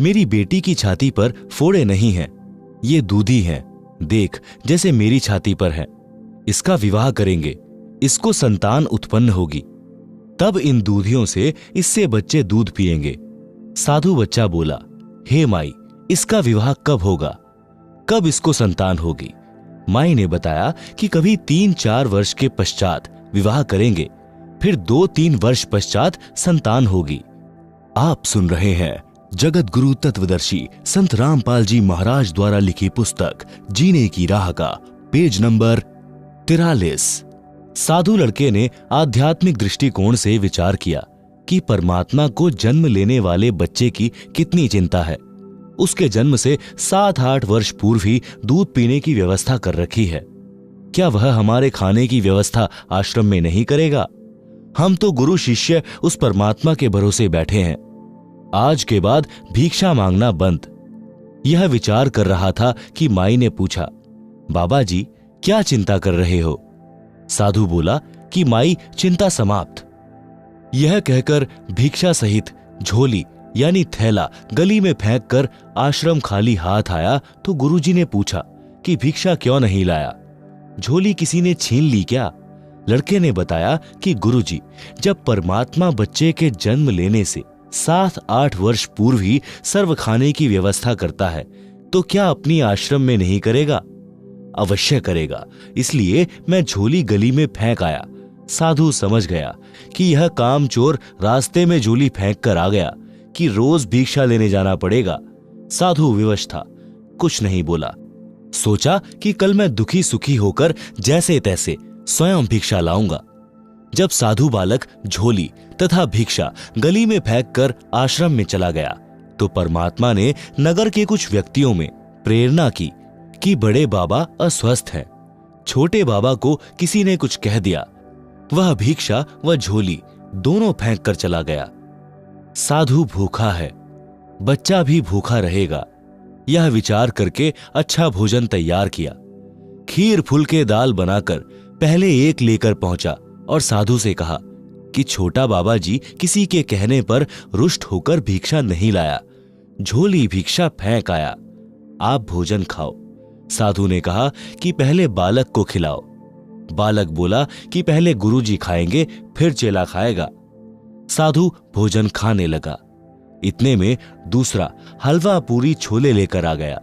Speaker 2: मेरी बेटी की छाती पर फोड़े नहीं हैं, ये दूधी हैं, देख जैसे मेरी छाती पर है। इसका विवाह करेंगे, इसको संतान उत्पन्न होगी, तब इन दूधियों से इससे बच्चे दूध पिएंगे। साधु बच्चा बोला, हे माई, इसका विवाह कब होगा? कब इसको संतान होगी? माई ने बताया कि कभी 3-4 वर्ष के पश्चात विवाह करेंगे, फिर 2-3 वर्ष पश्चात संतान होगी। आप सुन रहे हैं जगत गुरु तत्वदर्शी संत रामपाल जी महाराज द्वारा लिखी पुस्तक जीने की राह का पेज नंबर 43। साधु लड़के ने आध्यात्मिक दृष्टिकोण से विचार किया कि परमात्मा को जन्म लेने वाले बच्चे की कितनी चिंता है। उसके जन्म से 7-8 वर्ष पूर्व ही दूध पीने की व्यवस्था कर रखी है। क्या वह हमारे खाने की व्यवस्था आश्रम में नहीं करेगा? हम तो गुरु शिष्य उस परमात्मा के भरोसे बैठे हैं। आज के बाद भिक्षा मांगना बंद। यह विचार कर रहा था कि माई ने पूछा, बाबा जी क्या चिंता कर रहे हो? साधु बोला कि माई, चिंता समाप्त। यह कहकर भिक्षा सहित झोली यानी थैला गली में फेंक कर आश्रम खाली हाथ आया तो गुरुजी ने पूछा कि भिक्षा क्यों नहीं लाया? झोली किसी ने छीन ली क्या? लड़के ने बताया कि गुरुजी, जब परमात्मा बच्चे के जन्म लेने से 7-8 वर्ष पूर्व ही सर्व खाने की व्यवस्था करता है तो क्या अपनी आश्रम में नहीं करेगा? अवश्य करेगा। इसलिए मैं झोली गली में फेंक आया। साधु समझ गया कि यह कामचोर रास्ते में झोली फेंक कर आ गया कि रोज भिक्षा लेने जाना पड़ेगा। साधु विवश था, कुछ नहीं बोला। सोचा कि कल मैं दुखी सुखी होकर जैसे तैसे स्वयं भिक्षा लाऊंगा। जब साधु बालक झोली तथा भिक्षा गली में फेंक कर आश्रम में चला गया तो परमात्मा ने नगर के कुछ व्यक्तियों में प्रेरणा की कि बड़े बाबा अस्वस्थ हैं। छोटे बाबा को किसी ने कुछ कह दिया। वह भिक्षा व झोली दोनों फेंक कर चला गया। साधु भूखा है, बच्चा भी भूखा रहेगा। यह विचार करके अच्छा भोजन तैयार किया। खीर फुलके दाल बनाकर पहले एक लेकर पहुंचा और साधु से कहा कि छोटा बाबा जी किसी के कहने पर रुष्ट होकर भिक्षा नहीं लाया, झोली भिक्षा फेंक आया, आप भोजन खाओ। साधु ने कहा कि पहले बालक को खिलाओ। बालक बोला कि पहले गुरुजी खाएंगे फिर चेला खाएगा। साधु भोजन खाने लगा। इतने में दूसरा हलवा पूरी छोले लेकर आ गया।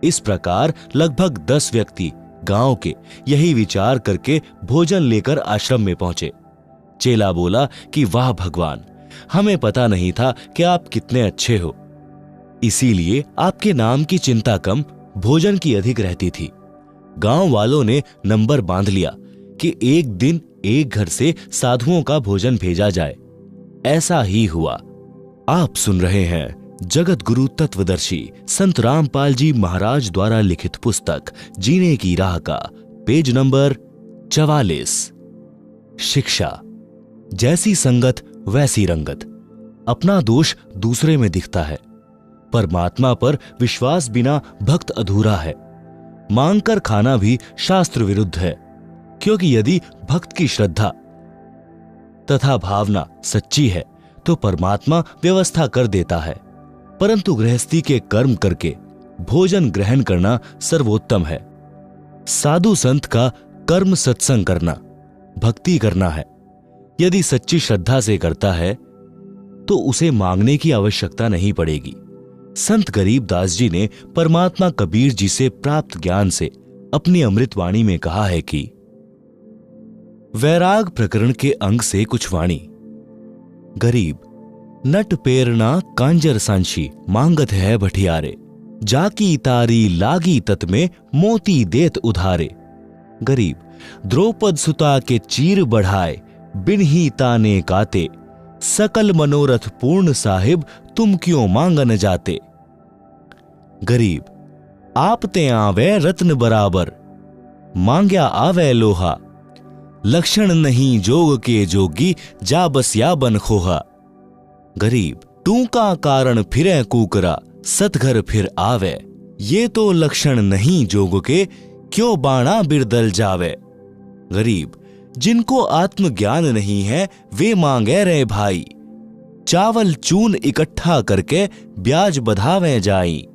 Speaker 2: इस प्रकार लगभग 10 व्यक्ति गांव के यही विचार करके भोजन लेकर आश्रम में पहुंचे। चेला बोला कि वाह भगवान, हमें पता नहीं था कि आप कितने अच्छे हो, इसीलिए आपके नाम की चिंता कम, भोजन की अधिक रहती थी। गांव वालों ने नंबर बांध लिया कि एक दिन एक घर से साधुओं का भोजन भेजा जाए। ऐसा ही हुआ। आप सुन रहे हैं जगत गुरु तत्वदर्शी संत रामपाल जी महाराज द्वारा लिखित पुस्तक जीने की राह का पेज नंबर 44। शिक्षा। जैसी संगत वैसी रंगत। अपना दोष दूसरे में दिखता है। परमात्मा पर विश्वास बिना भक्त अधूरा है। मांगकर खाना भी शास्त्र विरुद्ध है, क्योंकि यदि भक्त की श्रद्धा तथा भावना सच्ची है तो परमात्मा व्यवस्था कर देता है। परंतु गृहस्थी के कर्म करके भोजन ग्रहण करना सर्वोत्तम है। साधु संत का कर्म सत्संग करना, भक्ति करना है। यदि सच्ची श्रद्धा से करता है तो उसे मांगने की आवश्यकता नहीं पड़ेगी। संत गरीबदास जी ने परमात्मा कबीर जी से प्राप्त ज्ञान से अपनी अमृतवाणी में कहा है कि वैराग प्रकरण के अंग से कुछ वाणी। गरीब नट पेरना कांजर सांशी मांगत है भटियारे, जाकी तारी लागी तत में मोती देत उधारे। गरीब द्रौपद सुता के चीर बढ़ाए बिन ही ताने काते, सकल मनोरथ पूर्ण साहिब तुम क्यों मांगन जाते। गरीब आपते आवे रत्न बराबर, मांग्या आवे लोहा, लक्षण नहीं जोग के जोगी जा बसिया बन खोहा। गरीब तू का कारण फिरे कूकरा, सतघर फिर आवे, ये तो लक्षण नहीं जोग के क्यों बाणा बिरदल जावे। गरीब जिनको आत्मज्ञान नहीं है वे मांगे रे भाई, चावल चून इकट्ठा करके ब्याज बधावे जाई।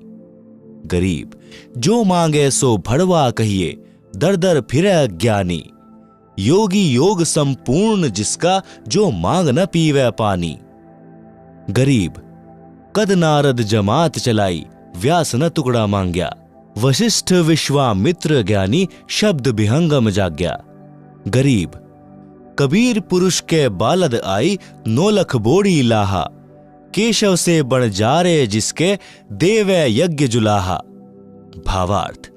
Speaker 2: गरीब जो मांगे सो भड़वा कहिए, दर दर फिरे अज्ञानी, योगी योग संपूर्ण जिसका जो मांग न पीवे पानी। गरीब कद नारद जमात चलाई, व्यास न टुकड़ा मांग्या। वशिष्ठ विश्वामित्र ज्ञानी, शब्द विहंगम जाग्या। गरीब, कबीर पुरुष के बालद आई, 9 लख बोड़ी लाहा। केशव से बण जारे जिसके, देवै यज्ञ जुलाहा। भावार्थ,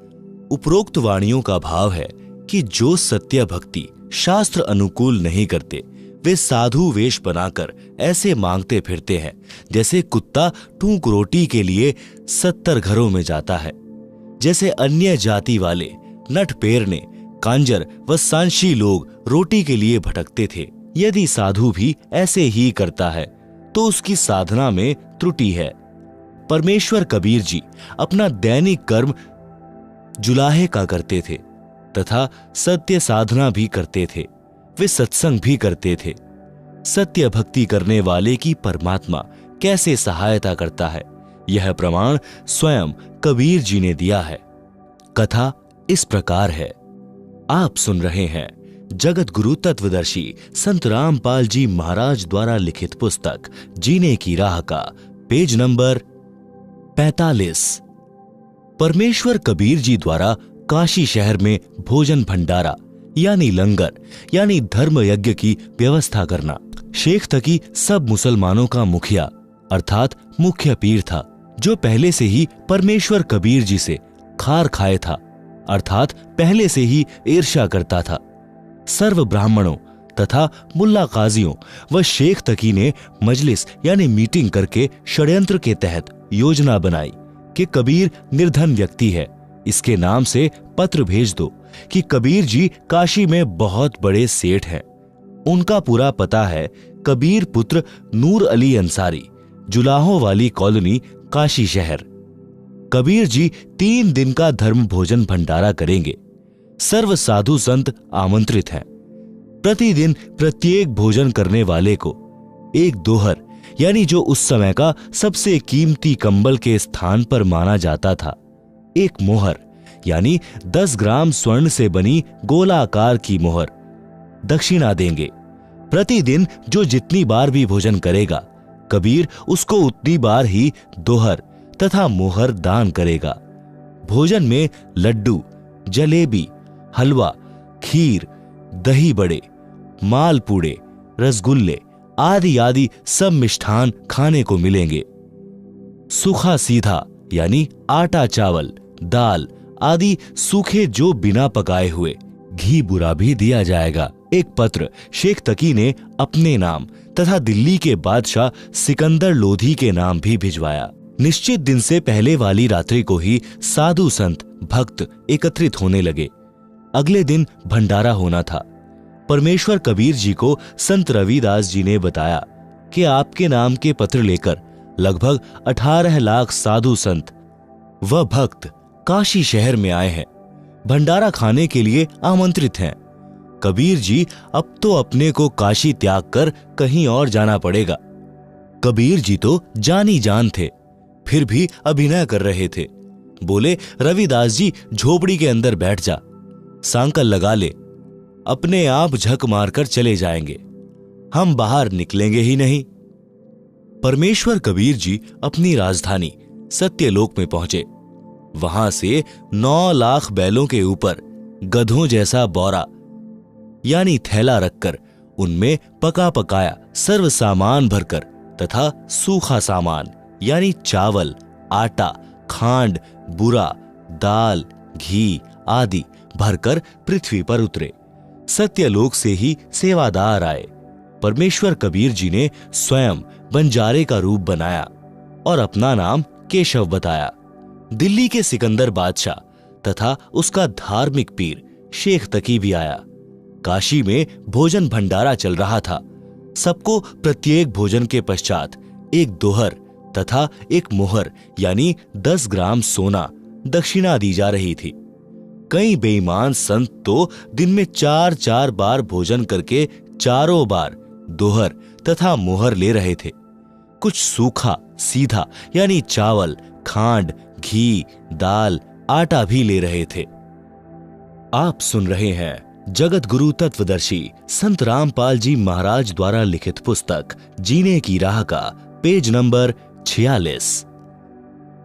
Speaker 2: उपरोक्त वाणियों का भाव है कि जो सत्य भक्ति शास्त्र अनुकूल नहीं करते, वे साधु वेश बनाकर ऐसे मांगते फिरते हैं जैसे कुत्ता टूक रोटी के लिए 70 घरों में जाता है। जैसे अन्य जाति वाले नट पेरने, कांजर व सांशी लोग रोटी के लिए भटकते थे। यदि साधु भी ऐसे ही करता है तो उसकी साधना में त्रुटि है। परमेश्वर कबीर जी अपना दैनिक कर्म जुलाहे का करते थे तथा सत्य साधना भी करते थे। वे सत्संग भी करते थे। सत्य भक्ति करने वाले की परमात्मा कैसे सहायता करता है, यह प्रमाण स्वयं कबीर जी ने दिया है। कथा इस प्रकार है। आप सुन रहे हैं जगत गुरु तत्वदर्शी संत रामपाल जी महाराज द्वारा लिखित पुस्तक जीने की राह का पेज नंबर 45। परमेश्वर कबीर जी द्वारा काशी शहर में भोजन भंडारा यानी लंगर यानी धर्म यज्ञ की व्यवस्था करना। शेख तकी सब मुसलमानों का मुखिया अर्थात मुख्य पीर था, जो पहले से ही परमेश्वर कबीर जी से खार खाए था, अर्थात पहले से ही ईर्ष्या करता था। सर्व ब्राह्मणों तथा मुल्ला काजियों व शेख तकी ने मजलिस यानी मीटिंग करके षड्यंत्र के तहत योजना बनाई कि कबीर निर्धन व्यक्ति है, इसके नाम से पत्र भेज दो कि कबीर जी काशी में बहुत बड़े सेठ हैं। उनका पूरा पता है कबीर पुत्र नूर अली अंसारी, जुलाहों वाली कॉलोनी, काशी शहर। कबीर जी 3 दिन का धर्म भोजन भंडारा करेंगे। सर्व साधु संत आमंत्रित हैं। प्रतिदिन प्रत्येक भोजन करने वाले को एक दोहर यानी जो उस समय का सबसे कीमती कंबल के स्थान पर माना जाता था, एक मोहर यानी 10 ग्राम स्वर्ण से बनी गोलाकार की मोहर दक्षिणा देंगे। प्रतिदिन जो जितनी बार भी भोजन करेगा, कबीर उसको उतनी बार ही दोहर तथा मोहर दान करेगा। भोजन में लड्डू, जलेबी, हलवा, खीर, दही बड़े, मालपूड़े, रसगुल्ले आदि आदि सब मिष्ठान खाने को मिलेंगे। सूखा सीधा यानी आटा चावल, दाल आदि सूखे जो बिना पकाए हुए, घी बुरा भी दिया जाएगा। एक पत्र शेख तकी ने अपने नाम तथा दिल्ली के बादशाह सिकंदर लोधी के नाम भी भिजवाया। निश्चित दिन से पहले वाली रात्रि को ही साधु संत भक्त एकत्रित होने लगे। अगले दिन भंडारा होना था। परमेश्वर कबीर जी को संत रविदास जी ने बताया कि आपके नाम के पत्र लेकर लगभग 18 लाख साधु संत व भक्त काशी शहर में आए हैं, भंडारा खाने के लिए आमंत्रित हैं। कबीर जी अब तो अपने को काशी त्याग कर कहीं और जाना पड़ेगा। कबीर जी तो जानी जान थे, फिर भी अभिनय कर रहे थे। बोले, रविदास जी झोपड़ी के अंदर बैठ जा, सांकल लगा ले, अपने आप झक मारकर चले जाएंगे, हम बाहर निकलेंगे ही नहीं। परमेश्वर कबीर जी अपनी राजधानी सत्यलोक में पहुंचे। वहां से 9 लाख बैलों के ऊपर गधों जैसा बोरा यानी थैला रखकर उनमें पका पकाया सर्व सामान भरकर तथा सूखा सामान यानी चावल, आटा, खांड, बुरा, दाल, घी आदि भरकर पृथ्वी पर उतरे। सत्यलोक से ही सेवादार आए। परमेश्वर कबीर जी ने स्वयं बंजारे का रूप बनाया और अपना नाम केशव बताया। दिल्ली के सिकंदर बादशाह तथा उसका धार्मिक पीर शेख तकी भी आया। काशी में भोजन भंडारा चल रहा था। सबको प्रत्येक भोजन के पश्चात एक दोहर तथा एक मोहर यानी 10 ग्राम सोना दक्षिणा दी जा रही थी। कई बेईमान संत तो दिन में 4-4 बार भोजन करके चारों बार दोहर तथा मोहर ले रहे थे। कुछ सूखा सीधा यानी चावल, खांड, घी, दाल, आटा भी ले रहे थे। आप सुन रहे हैं जगत गुरु तत्वदर्शी संत रामपाल जी महाराज द्वारा लिखित पुस्तक जीने की राह का पेज नंबर 46।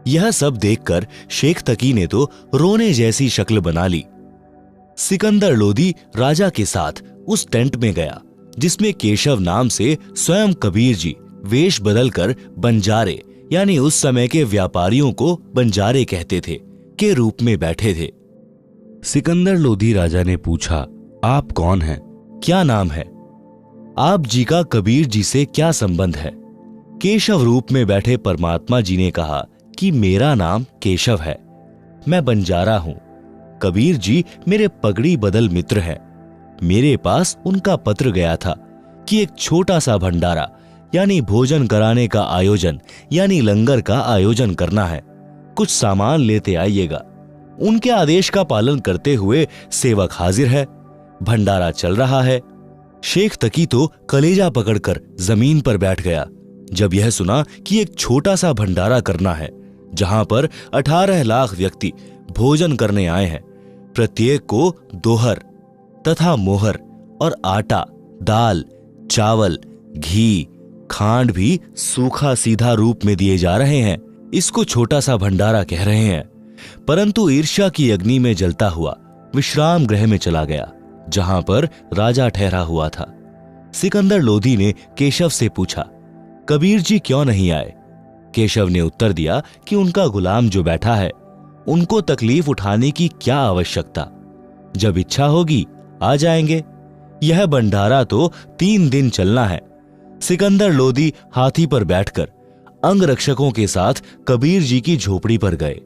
Speaker 2: यह सब देखकर शेख तकी ने तो रोने जैसी शक्ल बना ली। सिकंदर लोदी राजा के साथ उस टेंट में गया जिसमें केशव नाम से स्वयं कबीर जी वेश बदलकर बंजारे यानी उस समय के व्यापारियों को बंजारे कहते थे के रूप में बैठे थे। सिकंदर लोधी राजा ने पूछा, आप कौन हैं? क्या नाम है? आप जी का कबीर जी से क्या संबंध है? केशव रूप में बैठे परमात्मा जी ने कहा कि मेरा नाम केशव है, मैं बंजारा हूं। कबीर जी मेरे पगड़ी बदल मित्र हैं। मेरे पास उनका पत्र गया था कि एक छोटा सा भंडारा यानी भोजन कराने का आयोजन यानी लंगर का आयोजन करना है, कुछ सामान लेते आइएगा। उनके आदेश का पालन करते हुए सेवक हाजिर है, भंडारा चल रहा है। शेख तकी तो कलेजा पकड़कर जमीन पर बैठ गया जब यह सुना कि एक छोटा सा भंडारा करना है जहां पर 18 लाख व्यक्ति भोजन करने आए हैं। प्रत्येक को दोहर तथा मोहर और आटा, दाल, चावल, घी, खांड भी सूखा सीधा रूप में दिए जा रहे हैं। इसको छोटा सा भंडारा कह रहे हैं। परंतु ईर्ष्या की अग्नि में जलता हुआ विश्राम गृह में चला गया जहां पर राजा ठहरा हुआ था। सिकंदर लोधी ने केशव से पूछा, कबीर जी क्यों नहीं आए? केशव ने उत्तर दिया कि उनका गुलाम जो बैठा है उनको तकलीफ उठाने की क्या आवश्यकता, जब इच्छा होगी आ जाएंगे। यह भंडारा तो 3 दिन चलना है। सिकंदर लोधी हाथी पर बैठकर अंगरक्षकों के साथ कबीर जी की झोपड़ी पर गए।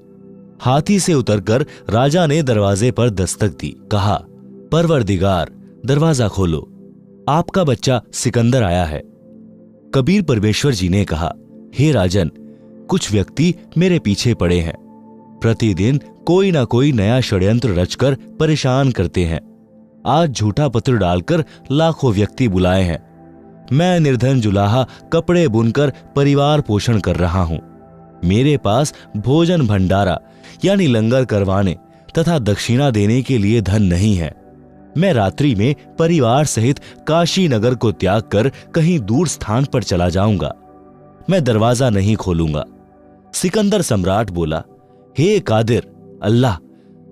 Speaker 2: हाथी से उतरकर राजा ने दरवाजे पर दस्तक दी, कहा, परवरदिगार दरवाजा खोलो, आपका बच्चा सिकंदर आया है। कबीर परमेश्वर जी ने कहा, हे राजन, कुछ व्यक्ति मेरे पीछे पड़े हैं, प्रतिदिन कोई ना कोई नया षड्यंत्र रचकर परेशान करते हैं। आज झूठा पत्र डालकर लाखों व्यक्ति बुलाए हैं। मैं निर्धन जुलाहा कपड़े बुनकर परिवार पोषण कर रहा हूं। मेरे पास भोजन भंडारा यानी लंगर करवाने तथा दक्षिणा देने के लिए धन नहीं है। मैं रात्रि में परिवार सहित काशी नगर को त्याग कर कहीं दूर स्थान पर चला जाऊंगा। मैं दरवाजा नहीं खोलूंगा। सिकंदर सम्राट बोला, हे कादिर अल्लाह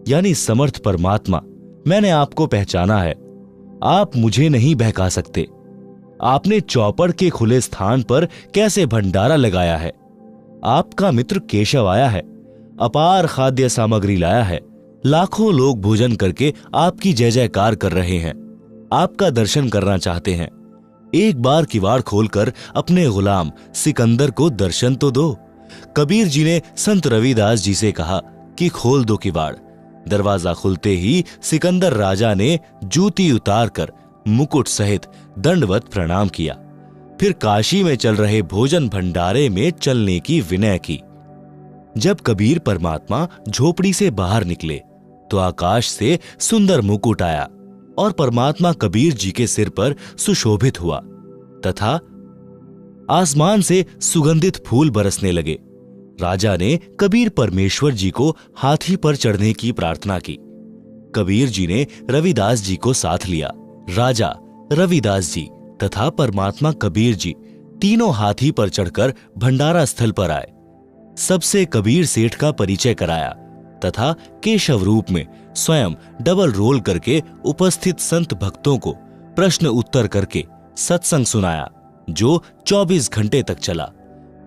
Speaker 2: यानी समर्थ परमात्मा, मैंने आपको पहचाना है। आप मुझे नहीं बहका सकते। आपने चौपड़ के खुले स्थान पर कैसे भंडारा लगाया है? आपका मित्र केशव आया है, अपार खाद्य सामग्री लाया है। लाखों लोग भोजन करके आपकी जय जयकार कर रहे हैं, आपका दर्शन करना चाहते हैं। एक बार किवाड़ खोलकर अपने गुलाम सिकंदर को दर्शन तो दो। कबीर जी ने संत रविदास जी से कहा कि खोल दो किवाड़। दरवाजा खुलते ही सिकंदर राजा ने जूती उतारकर मुकुट सहित दंडवत प्रणाम किया। फिर काशी में चल रहे भोजन भंडारे में चलने की विनय की। जब कबीर परमात्मा झोपड़ी से बाहर निकले तो आकाश से सुंदर मुकुट आया और परमात्मा कबीर जी के सिर पर सुशोभित हुआ तथा आसमान से सुगंधित फूल बरसने लगे। राजा ने कबीर परमेश्वर जी को हाथी पर चढ़ने की प्रार्थना की। कबीर जी ने रविदास जी को साथ लिया। राजा, रविदास जी तथा परमात्मा कबीर जी तीनों हाथी पर चढ़कर भंडारा स्थल पर आए। सबसे कबीर सेठ का परिचय कराया तथा केशव रूप में स्वयं डबल रोल करके उपस्थित संत भक्तों को प्रश्न उत्तर करके सत्संग सुनाया जो 24 घंटे तक चला।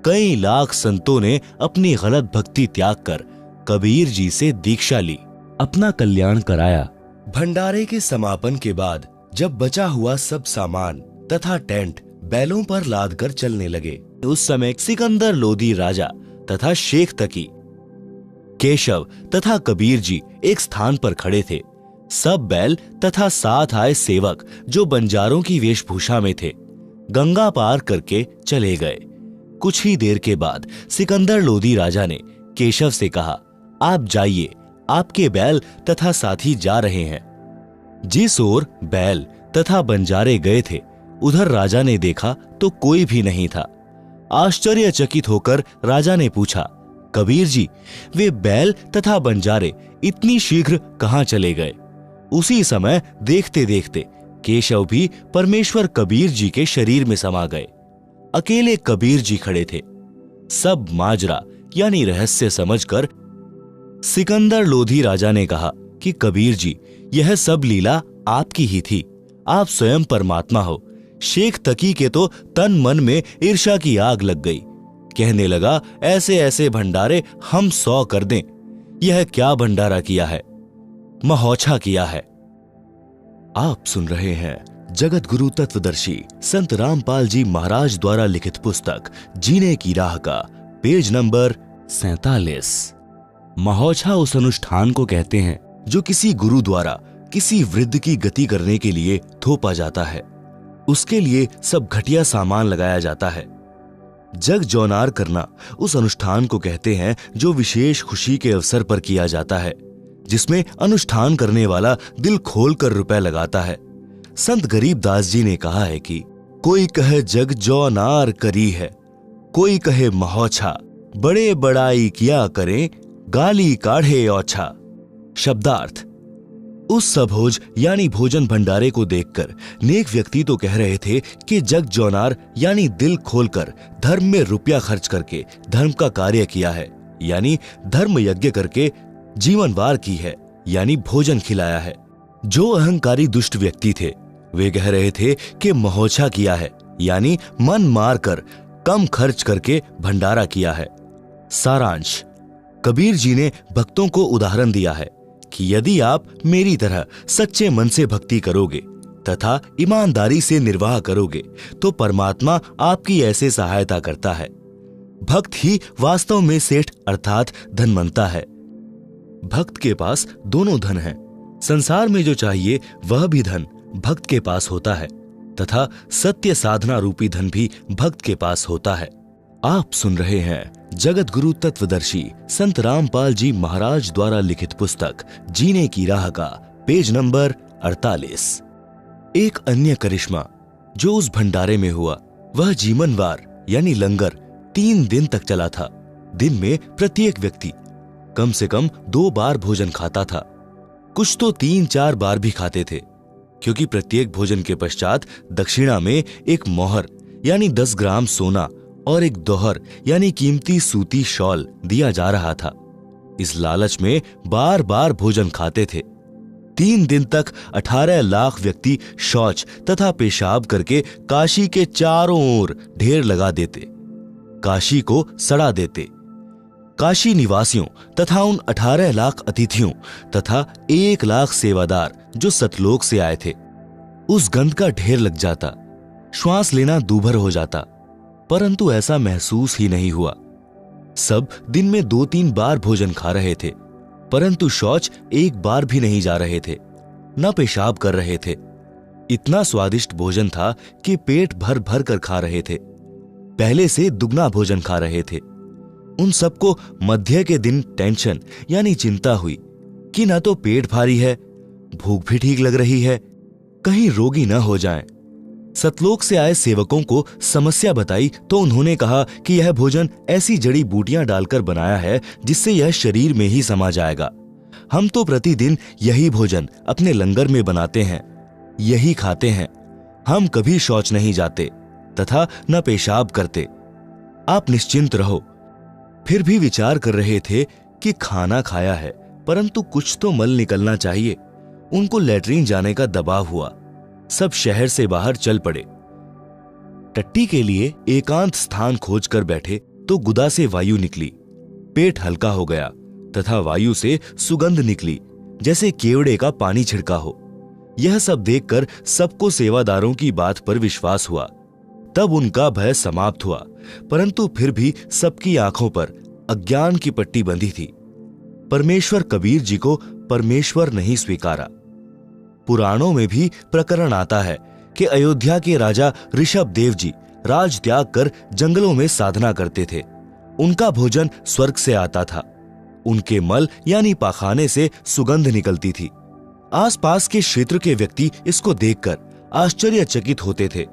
Speaker 2: कई लाख संतों ने अपनी गलत भक्ति त्याग कर कबीर जी से दीक्षा ली, अपना कल्याण कराया। भंडारे के समापन के बाद जब बचा हुआ सब सामान तथा टेंट बैलों पर लादकर चलने लगे, उस समय सिकंदर लोधी राजा तथा शेख तकी, केशव तथा कबीर जी एक स्थान पर खड़े थे। सब बैल तथा साथ आए सेवक जो बंजारों की वेशभूषा में थे गंगा पार करके चले गए। कुछ ही देर के बाद सिकंदर लोधी राजा ने केशव से कहा, आप जाइए, आपके बैल तथा साथी जा रहे हैं। जिस ओर बैल तथा बंजारे गए थे उधर राजा ने देखा तो कोई भी नहीं था। आश्चर्यचकित होकर राजा ने पूछा, कबीर जी, वे बैल तथा बंजारे इतनी शीघ्र कहां चले गए? उसी समय देखते देखते केशव भी परमेश्वर कबीर जी के शरीर में समा गए। अकेले कबीर जी खड़े थे। सब माजरा यानी रहस्य समझकर सिकंदर लोधी राजा ने कहा कि कबीर जी, यह सब लीला आपकी ही थी। आप स्वयं परमात्मा हो। शेख तकी के तो तन मन में ईर्ष्या की आग लग गई। कहने लगा, ऐसे ऐसे भंडारे हम 100 कर दें। यह क्या भंडारा किया है, महोछा किया है। आप सुन रहे हैं जगत गुरु तत्वदर्शी संत रामपाल जी महाराज द्वारा लिखित पुस्तक जीने की राह का पेज नंबर 47। महोछा उस अनुष्ठान को कहते हैं जो किसी गुरु द्वारा किसी वृद्ध की गति करने के लिए थोपा जाता है। उसके लिए सब घटिया सामान लगाया जाता है। जग जौनार करना उस अनुष्ठान को कहते हैं जो विशेष खुशी के अवसर पर किया जाता है, जिसमें अनुष्ठान करने वाला दिल खोलकर रुपए लगाता है। संत गरीबदास जी ने कहा है कि कोई कहे जग जौनार करी है, कोई कहे महोछा, बड़े बड़ाई किया करें, गाली काढ़े औछा। शब्दार्थ, उस सभोज यानी भोजन भंडारे को देखकर नेक व्यक्ति तो कह रहे थे कि जग जौनार यानी दिल खोलकर धर्म में रुपया खर्च करके धर्म का कार्य किया है, यानी धर्म यज्ञ करके जीवन वार की है, यानी भोजन खिलाया है। जो अहंकारी दुष्ट व्यक्ति थे वे कह रहे थे कि महोछा किया है, यानी मन मार कर कम खर्च करके भंडारा किया है। सारांश, कबीर जी ने भक्तों को उदाहरण दिया है कि यदि आप मेरी तरह सच्चे मन से भक्ति करोगे तथा ईमानदारी से निर्वाह करोगे तो परमात्मा आपकी ऐसे सहायता करता है। भक्त ही वास्तव में सेठ अर्थात धनवंता है। भक्त के पास दोनों धन हैं। संसार में जो चाहिए वह भी धन भक्त के पास होता है तथा सत्य साधना रूपी धन भी भक्त के पास होता है। आप सुन रहे हैं जगत गुरु तत्वदर्शी संत रामपाल जी महाराज द्वारा लिखित पुस्तक जीने की राह का पेज नंबर 48। एक अन्य करिश्मा जो उस भंडारे में हुआ वह जीवनवार यानी लंगर 3 दिन तक चला था। दिन में प्रत्येक व्यक्ति कम से कम 2 बार भोजन खाता था। कुछ तो 3-4 बार भी खाते थे, क्योंकि प्रत्येक भोजन के पश्चात दक्षिणा में एक मोहर यानी 10 ग्राम सोना और एक दोहर यानी कीमती सूती शॉल दिया जा रहा था। इस लालच में बार बार भोजन खाते थे। 3 दिन तक 18 लाख व्यक्ति शौच तथा पेशाब करके काशी के चारों ओर ढेर लगा देते, काशी को सड़ा देते। काशी निवासियों तथा उन 18 लाख अतिथियों तथा 1 लाख सेवादार जो सतलोक से आए थे, उस गंध का ढेर लग जाता। श्वास लेना दूभर हो जाता, परंतु ऐसा महसूस ही नहीं हुआ। सब दिन में 2-3 बार भोजन खा रहे थे, परंतु शौच 1 बार भी नहीं जा रहे थे, न पेशाब कर रहे थे। इतना स्वादिष्ट भोजन था कि पेट भर भर कर खा रहे थे, पहले से दुगना भोजन खा रहे थे। उन सबको मध्य के दिन टेंशन यानी चिंता हुई कि न तो पेट भारी है, भूख भी ठीक लग रही है, कहीं रोगी न हो जाएं। सतलोक से आए सेवकों को समस्या बताई तो उन्होंने कहा कि यह भोजन ऐसी जड़ी बूटियां डालकर बनाया है जिससे यह शरीर में ही समा जाएगा। हम तो प्रतिदिन यही भोजन अपने लंगर में बनाते हैं, यही खाते हैं। हम कभी शौच नहीं जाते तथा न पेशाब करते। आप निश्चिंत रहो। फिर भी विचार कर रहे थे कि खाना खाया है, परंतु कुछ तो मल निकलना चाहिए। उनको लैट्रीन जाने का दबाव हुआ। सब शहर से बाहर चल पड़े। टट्टी के लिए एकांत स्थान खोजकर बैठे तो गुदा से वायु निकली। पेट हल्का हो गया तथा वायु से सुगंध निकली जैसे केवड़े का पानी छिड़का हो। यह सब देखकर सबको सेवादारों की बात पर विश्वास हुआ। तब उनका भय समाप्त हुआ, परंतु फिर भी सबकी आंखों पर अज्ञान की पट्टी बंधी थी। परमेश्वर कबीर जी को परमेश्वर नहीं स्वीकारा। पुराणों में भी प्रकरण आता है कि अयोध्या के राजा ऋषभ देव जी राज त्याग कर जंगलों में साधना करते थे। उनका भोजन स्वर्ग से आता था। उनके मल यानी पाखाने से सुगंध निकलती थी। आसपास के क्षेत्र के व्यक्ति इसको देखकर आश्चर्यचकित होते थे।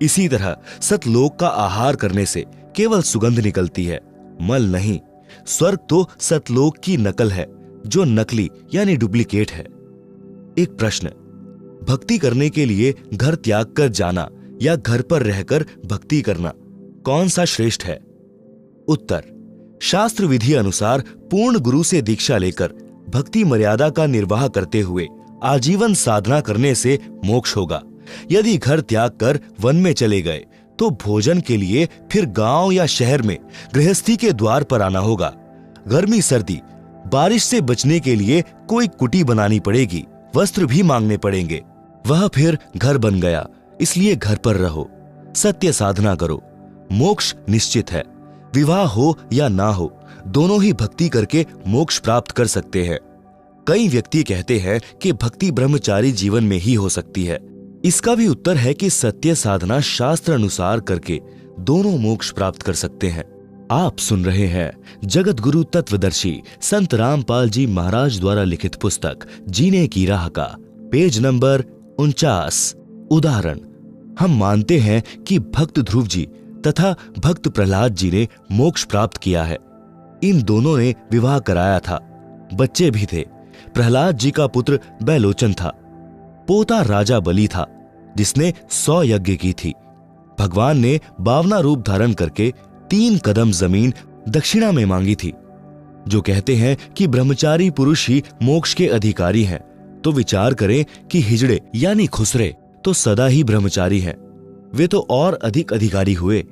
Speaker 2: इसी तरह सतलोक का आहार करने से केवल सुगंध निकलती है, मल नहीं। स्वर्ग तो सतलोक की नकल है, जो नकली यानी डुप्लीकेट है। एक प्रश्न, भक्ति करने के लिए घर त्याग कर जाना या घर पर रहकर भक्ति करना, कौन सा श्रेष्ठ है? उत्तर, शास्त्र विधि अनुसार पूर्ण गुरु से दीक्षा लेकर भक्ति मर्यादा का निर्वाह करते हुए आजीवन साधना करने से मोक्ष होगा। यदि घर त्याग कर वन में चले गए तो भोजन के लिए फिर गांव या शहर में गृहस्थी के द्वार पर आना होगा। गर्मी सर्दी बारिश से बचने के लिए कोई कुटी बनानी पड़ेगी, वस्त्र भी मांगने पड़ेंगे। वह फिर घर बन गया, इसलिए घर पर रहो, सत्य साधना करो, मोक्ष निश्चित है। विवाह हो या ना हो, दोनों ही भक्ति करके मोक्ष प्राप्त कर सकते हैं। कई व्यक्ति कहते हैं कि भक्ति ब्रह्मचारी जीवन में ही हो सकती है। इसका भी उत्तर है कि सत्य साधना शास्त्र अनुसार करके दोनों मोक्ष प्राप्त कर सकते हैं। आप सुन रहे हैं जगत गुरु तत्वदर्शी संत रामपाल जी महाराज द्वारा लिखित पुस्तक जीने की राह का पेज नंबर 49। उदाहरण, हम मानते हैं कि भक्त ध्रुव जी तथा भक्त प्रहलाद जी ने मोक्ष प्राप्त किया है। इन दोनों ने विवाह कराया था, बच्चे भी थे। प्रहलाद जी का पुत्र बैलोचन था, पोता राजा बलि था जिसने 100 यज्ञ की थी। भगवान ने 52 रूप धारण करके 3 कदम जमीन दक्षिणा में मांगी थी। जो कहते हैं कि ब्रह्मचारी पुरुष ही मोक्ष के अधिकारी हैं, तो विचार करें कि हिजड़े यानी खुसरे तो सदा ही ब्रह्मचारी हैं, वे तो और अधिक अधिकारी हुए।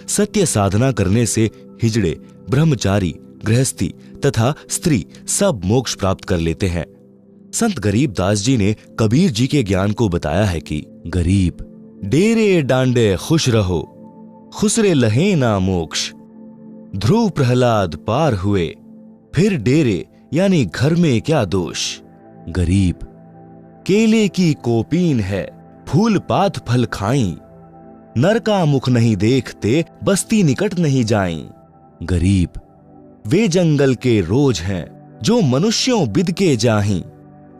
Speaker 2: सत्य साधना करने से हिजड़े, ब्रह्मचारी, गृहस्थी तथा स्त्री सब मोक्ष प्राप्त कर लेते हैं। संत गरीब दास जी ने कबीर जी के ज्ञान को बताया है कि गरीब डेरे डांडे खुश रहो, खुसरे लहे ना मोक्ष। ध्रुव प्रहलाद पार हुए, फिर डेरे यानी घर में क्या दोष। गरीब केले की कोपीन है, फूल पात फल खाई, नर का मुख नहीं देखते, बस्ती निकट नहीं जाई। गरीब वे जंगल के रोज हैं, जो मनुष्यों बिद के जाही,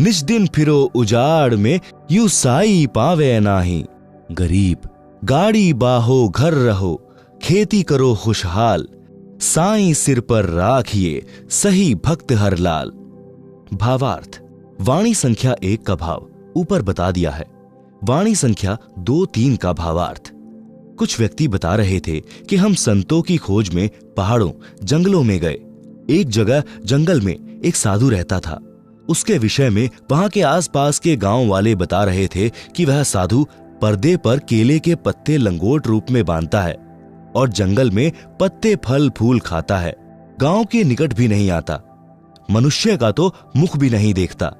Speaker 2: निज दिन फिरो उजाड़ में, यू साई पावे नाही। गरीब गाड़ी बाहो घर रहो, खेती करो खुशहाल, साई सिर पर राखिए, सही भक्त हर लाल। भावार्थ, वाणी संख्या 1 का भाव ऊपर बता दिया है। वाणी संख्या 2-3 का भावार्थ। कुछ व्यक्ति बता रहे थे कि हम संतों की खोज में पहाड़ों जंगलों में गए। एक जगह जंगल में एक साधु रहता था। उसके विषय में वहां के आसपास के गांव वाले बता रहे थे कि वह साधु पर्दे पर केले के पत्ते लंगोट रूप में बांधता है और जंगल में पत्ते फल फूल खाता है। गांव के निकट भी नहीं आता, मनुष्य का तो मुख भी नहीं देखता।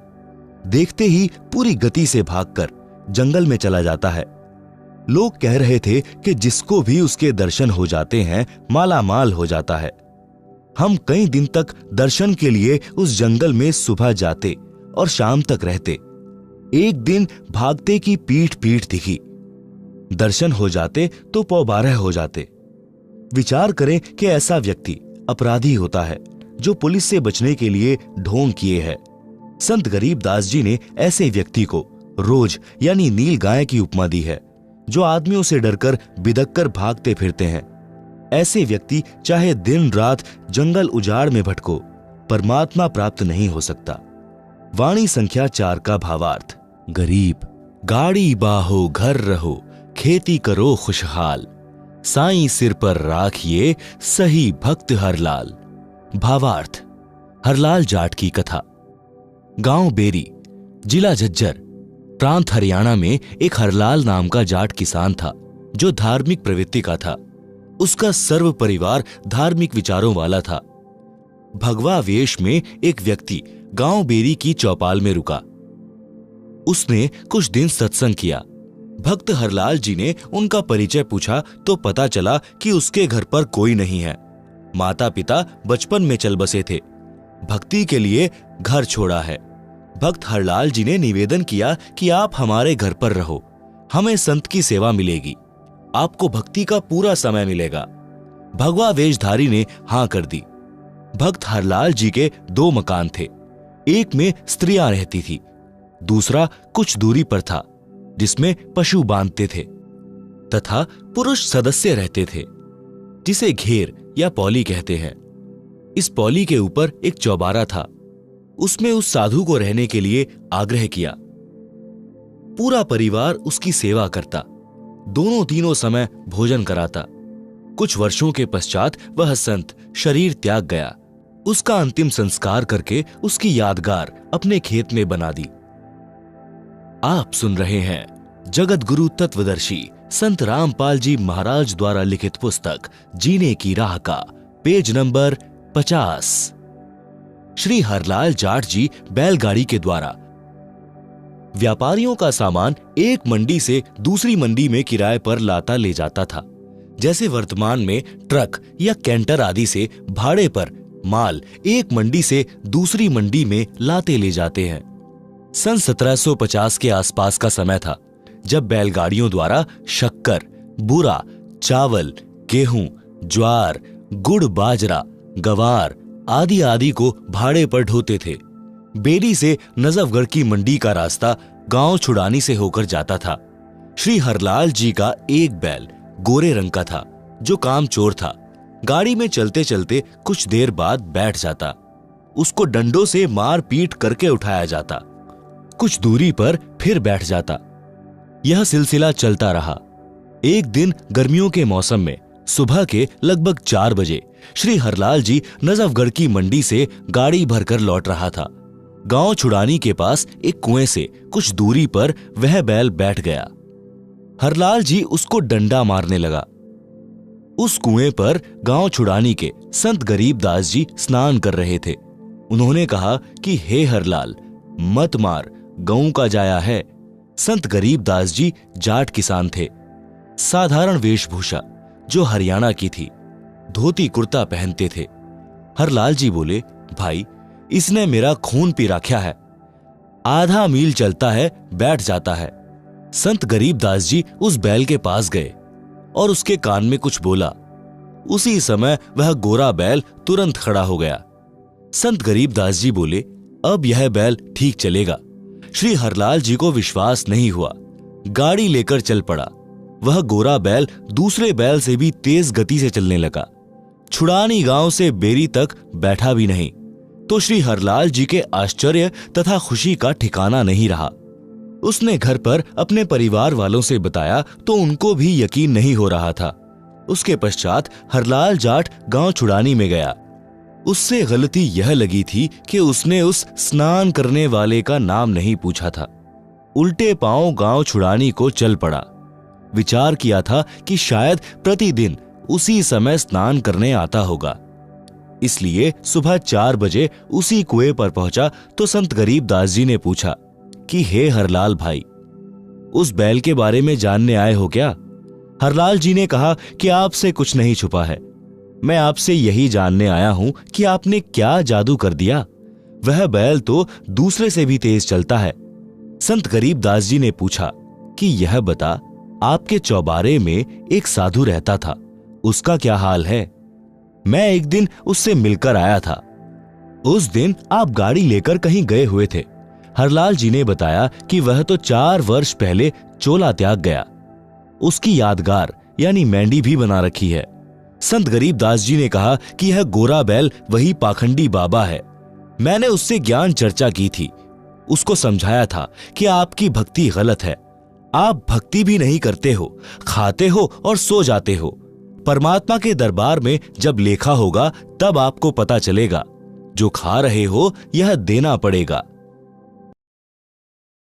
Speaker 2: देखते ही पूरी गति से भागकर जंगल में चला जाता है। लोग कह रहे थे कि जिसको भी उसके दर्शन हो जाते हैं माला माल हो जाता है। हम कई दिन तक दर्शन के लिए उस जंगल में सुबह जाते और शाम तक रहते। एक दिन भागते की पीठ पीठ दिखी, दर्शन हो जाते तो 12 हो जाते। विचार करें कि ऐसा व्यक्ति अपराधी होता है जो पुलिस से बचने के लिए ढोंग किए है। संत गरीब दास जी ने ऐसे व्यक्ति को रोज यानी नील गाय की उपमा दी है, जो आदमियों से डरकर बिदककर भागते फिरते हैं। ऐसे व्यक्ति चाहे दिन रात जंगल उजाड़ में भटको, परमात्मा प्राप्त नहीं हो सकता। वाणी संख्या 4 का भावार्थ। गरीब गाड़ी बाहो घर रहो, खेती करो खुशहाल, साईं सिर पर राखिए, सही भक्त हरलाल। भावार्थ, हरलाल जाट की कथा। गांव बेरी, जिला झज्जर, प्रांत हरियाणा में एक हरलाल नाम का जाट किसान था जो धार्मिक प्रवृत्ति का था। उसका सर्व परिवार धार्मिक विचारों वाला था। भगवा वेश में एक व्यक्ति गांव बेरी की चौपाल में रुका। उसने कुछ दिन सत्संग किया। भक्त हरलाल जी ने उनका परिचय पूछा तो पता चला कि उसके घर पर कोई नहीं है। माता पिता बचपन में चल बसे थे, भक्ति के लिए घर छोड़ा है। भक्त हरलाल जी ने निवेदन किया कि आप हमारे घर पर रहो, हमें संत की सेवा मिलेगी, आपको भक्ति का पूरा समय मिलेगा। भगवा वेशधारी ने हां कर दी। भक्त हरलाल जी के 2 मकान थे। एक में स्त्रियां रहती थी, दूसरा कुछ दूरी पर था जिसमें पशु बांधते थे, तथा पुरुष सदस्य रहते थे जिसे घेर या पौली कहते हैं। इस पौली के ऊपर एक चौबारा था। उसमें उस साधु को रहने के लिए आग्रह किया। पूरा परिवार उसकी सेवा करता, दोनों तीनों समय भोजन कराता। कुछ वर्षों के पश्चात वह संत शरीर त्याग गया। उसका अंतिम संस्कार करके उसकी यादगार अपने खेत में बना दी। आप सुन रहे हैं जगत गुरु तत्वदर्शी संत रामपाल जी महाराज द्वारा लिखित पुस्तक जीने की राह का पेज नंबर 50। श्री हरलाल जाट जी बैलगाड़ी के द्वारा व्यापारियों का सामान एक मंडी से दूसरी मंडी में किराए पर लाता ले जाता था। जैसे वर्तमान में ट्रक या कैंटर आदि से भाड़े पर माल एक मंडी से दूसरी मंडी में लाते ले जाते हैं। सन 1750 के आसपास का समय था जब बैलगाड़ियों द्वारा शक्कर, बूरा, चावल, गेहूं, ज्वार, गुड़, बाजरा, गवार आदि आदि को भाड़े पर ढोते थे। बेली से नजफगढ़ की मंडी का रास्ता गांव छुड़ानी से होकर जाता था। श्री हरलाल जी का एक बैल गोरे रंग का था जो कामचोर था। गाड़ी में चलते चलते कुछ देर बाद बैठ जाता। उसको डंडों से मार पीट करके उठाया जाता। कुछ दूरी पर फिर बैठ जाता। यह सिलसिला चलता रहा। एक दिन गर्मियों के मौसम में सुबह के लगभग 4 बजे श्री हरलाल जी नजफगढ़ की मंडी से गाड़ी भरकर लौट रहा था। गांव छुड़ानी के पास एक कुएं से कुछ दूरी पर वह बैल बैठ गया। हरलाल जी उसको डंडा मारने लगा। उस कुएं पर गांव छुड़ानी के संत गरीबदास जी स्नान कर रहे थे। उन्होंने कहा कि हे हरलाल, मत मार, गऊ का जाया है। संत गरीबदास जी जाट किसान थे। साधारण वेशभूषा जो हरियाणा की थी, धोती कुर्ता पहनते थे। हरलाल जी बोले, भाई, इसने मेरा खून पी रखा है। आधा मील चलता है, बैठ जाता है। संत गरीबदास जी उस बैल के पास गए और उसके कान में कुछ बोला। उसी समय वह गोरा बैल तुरंत खड़ा हो गया। संत गरीबदास जी बोले, अब यह बैल ठीक चलेगा। श्री हरलाल जी को विश्वास नहीं हुआ। गाड़ी लेकर चल पड़ा। वह गोरा बैल दूसरे बैल से भी तेज गति से चलने लगा। छुड़ानी गांव से बेरी तक बैठा भी नहीं तो श्री हरलाल जी के आश्चर्य तथा खुशी का ठिकाना नहीं रहा। उसने घर पर अपने परिवार वालों से बताया तो उनको भी यकीन नहीं हो रहा था। उसके पश्चात हरलाल जाट गांव छुड़ानी में गया। उससे गलती यह लगी थी कि उसने उस स्नान करने वाले का नाम नहीं पूछा था। उल्टे पांव गांव छुड़ानी को चल पड़ा। विचार किया था कि शायद प्रतिदिन उसी समय स्नान करने आता होगा। इसलिए सुबह 4 बजे उसी कुएं पर पहुंचा तो संत गरीबदास जी ने पूछा कि हे हरलाल भाई, उस बैल के बारे में जानने आए हो क्या? हरलाल जी ने कहा कि आपसे कुछ नहीं छुपा है। मैं आपसे यही जानने आया हूं कि आपने क्या जादू कर दिया। वह बैल तो दूसरे से भी तेज चलता है। संत गरीबदास जी ने पूछा कि यह बता, आपके चौबारे में एक साधु रहता था, उसका क्या हाल है? मैं एक दिन उससे मिलकर आया था। उस दिन आप गाड़ी लेकर कहीं गए हुए थे। हरलाल जी ने बताया कि वह तो 4 वर्ष पहले चोला त्याग गया। उसकी यादगार यानी मेंढी भी बना रखी है। संत गरीबदास जी ने कहा कि यह गोरा बैल वही पाखंडी बाबा है। मैंने उससे ज्ञान चर्चा की थी। उसको समझाया था कि आपकी भक्ति गलत है। आप भक्ति भी नहीं करते हो, खाते हो और सो जाते हो। परमात्मा के दरबार में जब लेखा होगा तब आपको पता चलेगा। जो खा रहे हो यह देना पड़ेगा।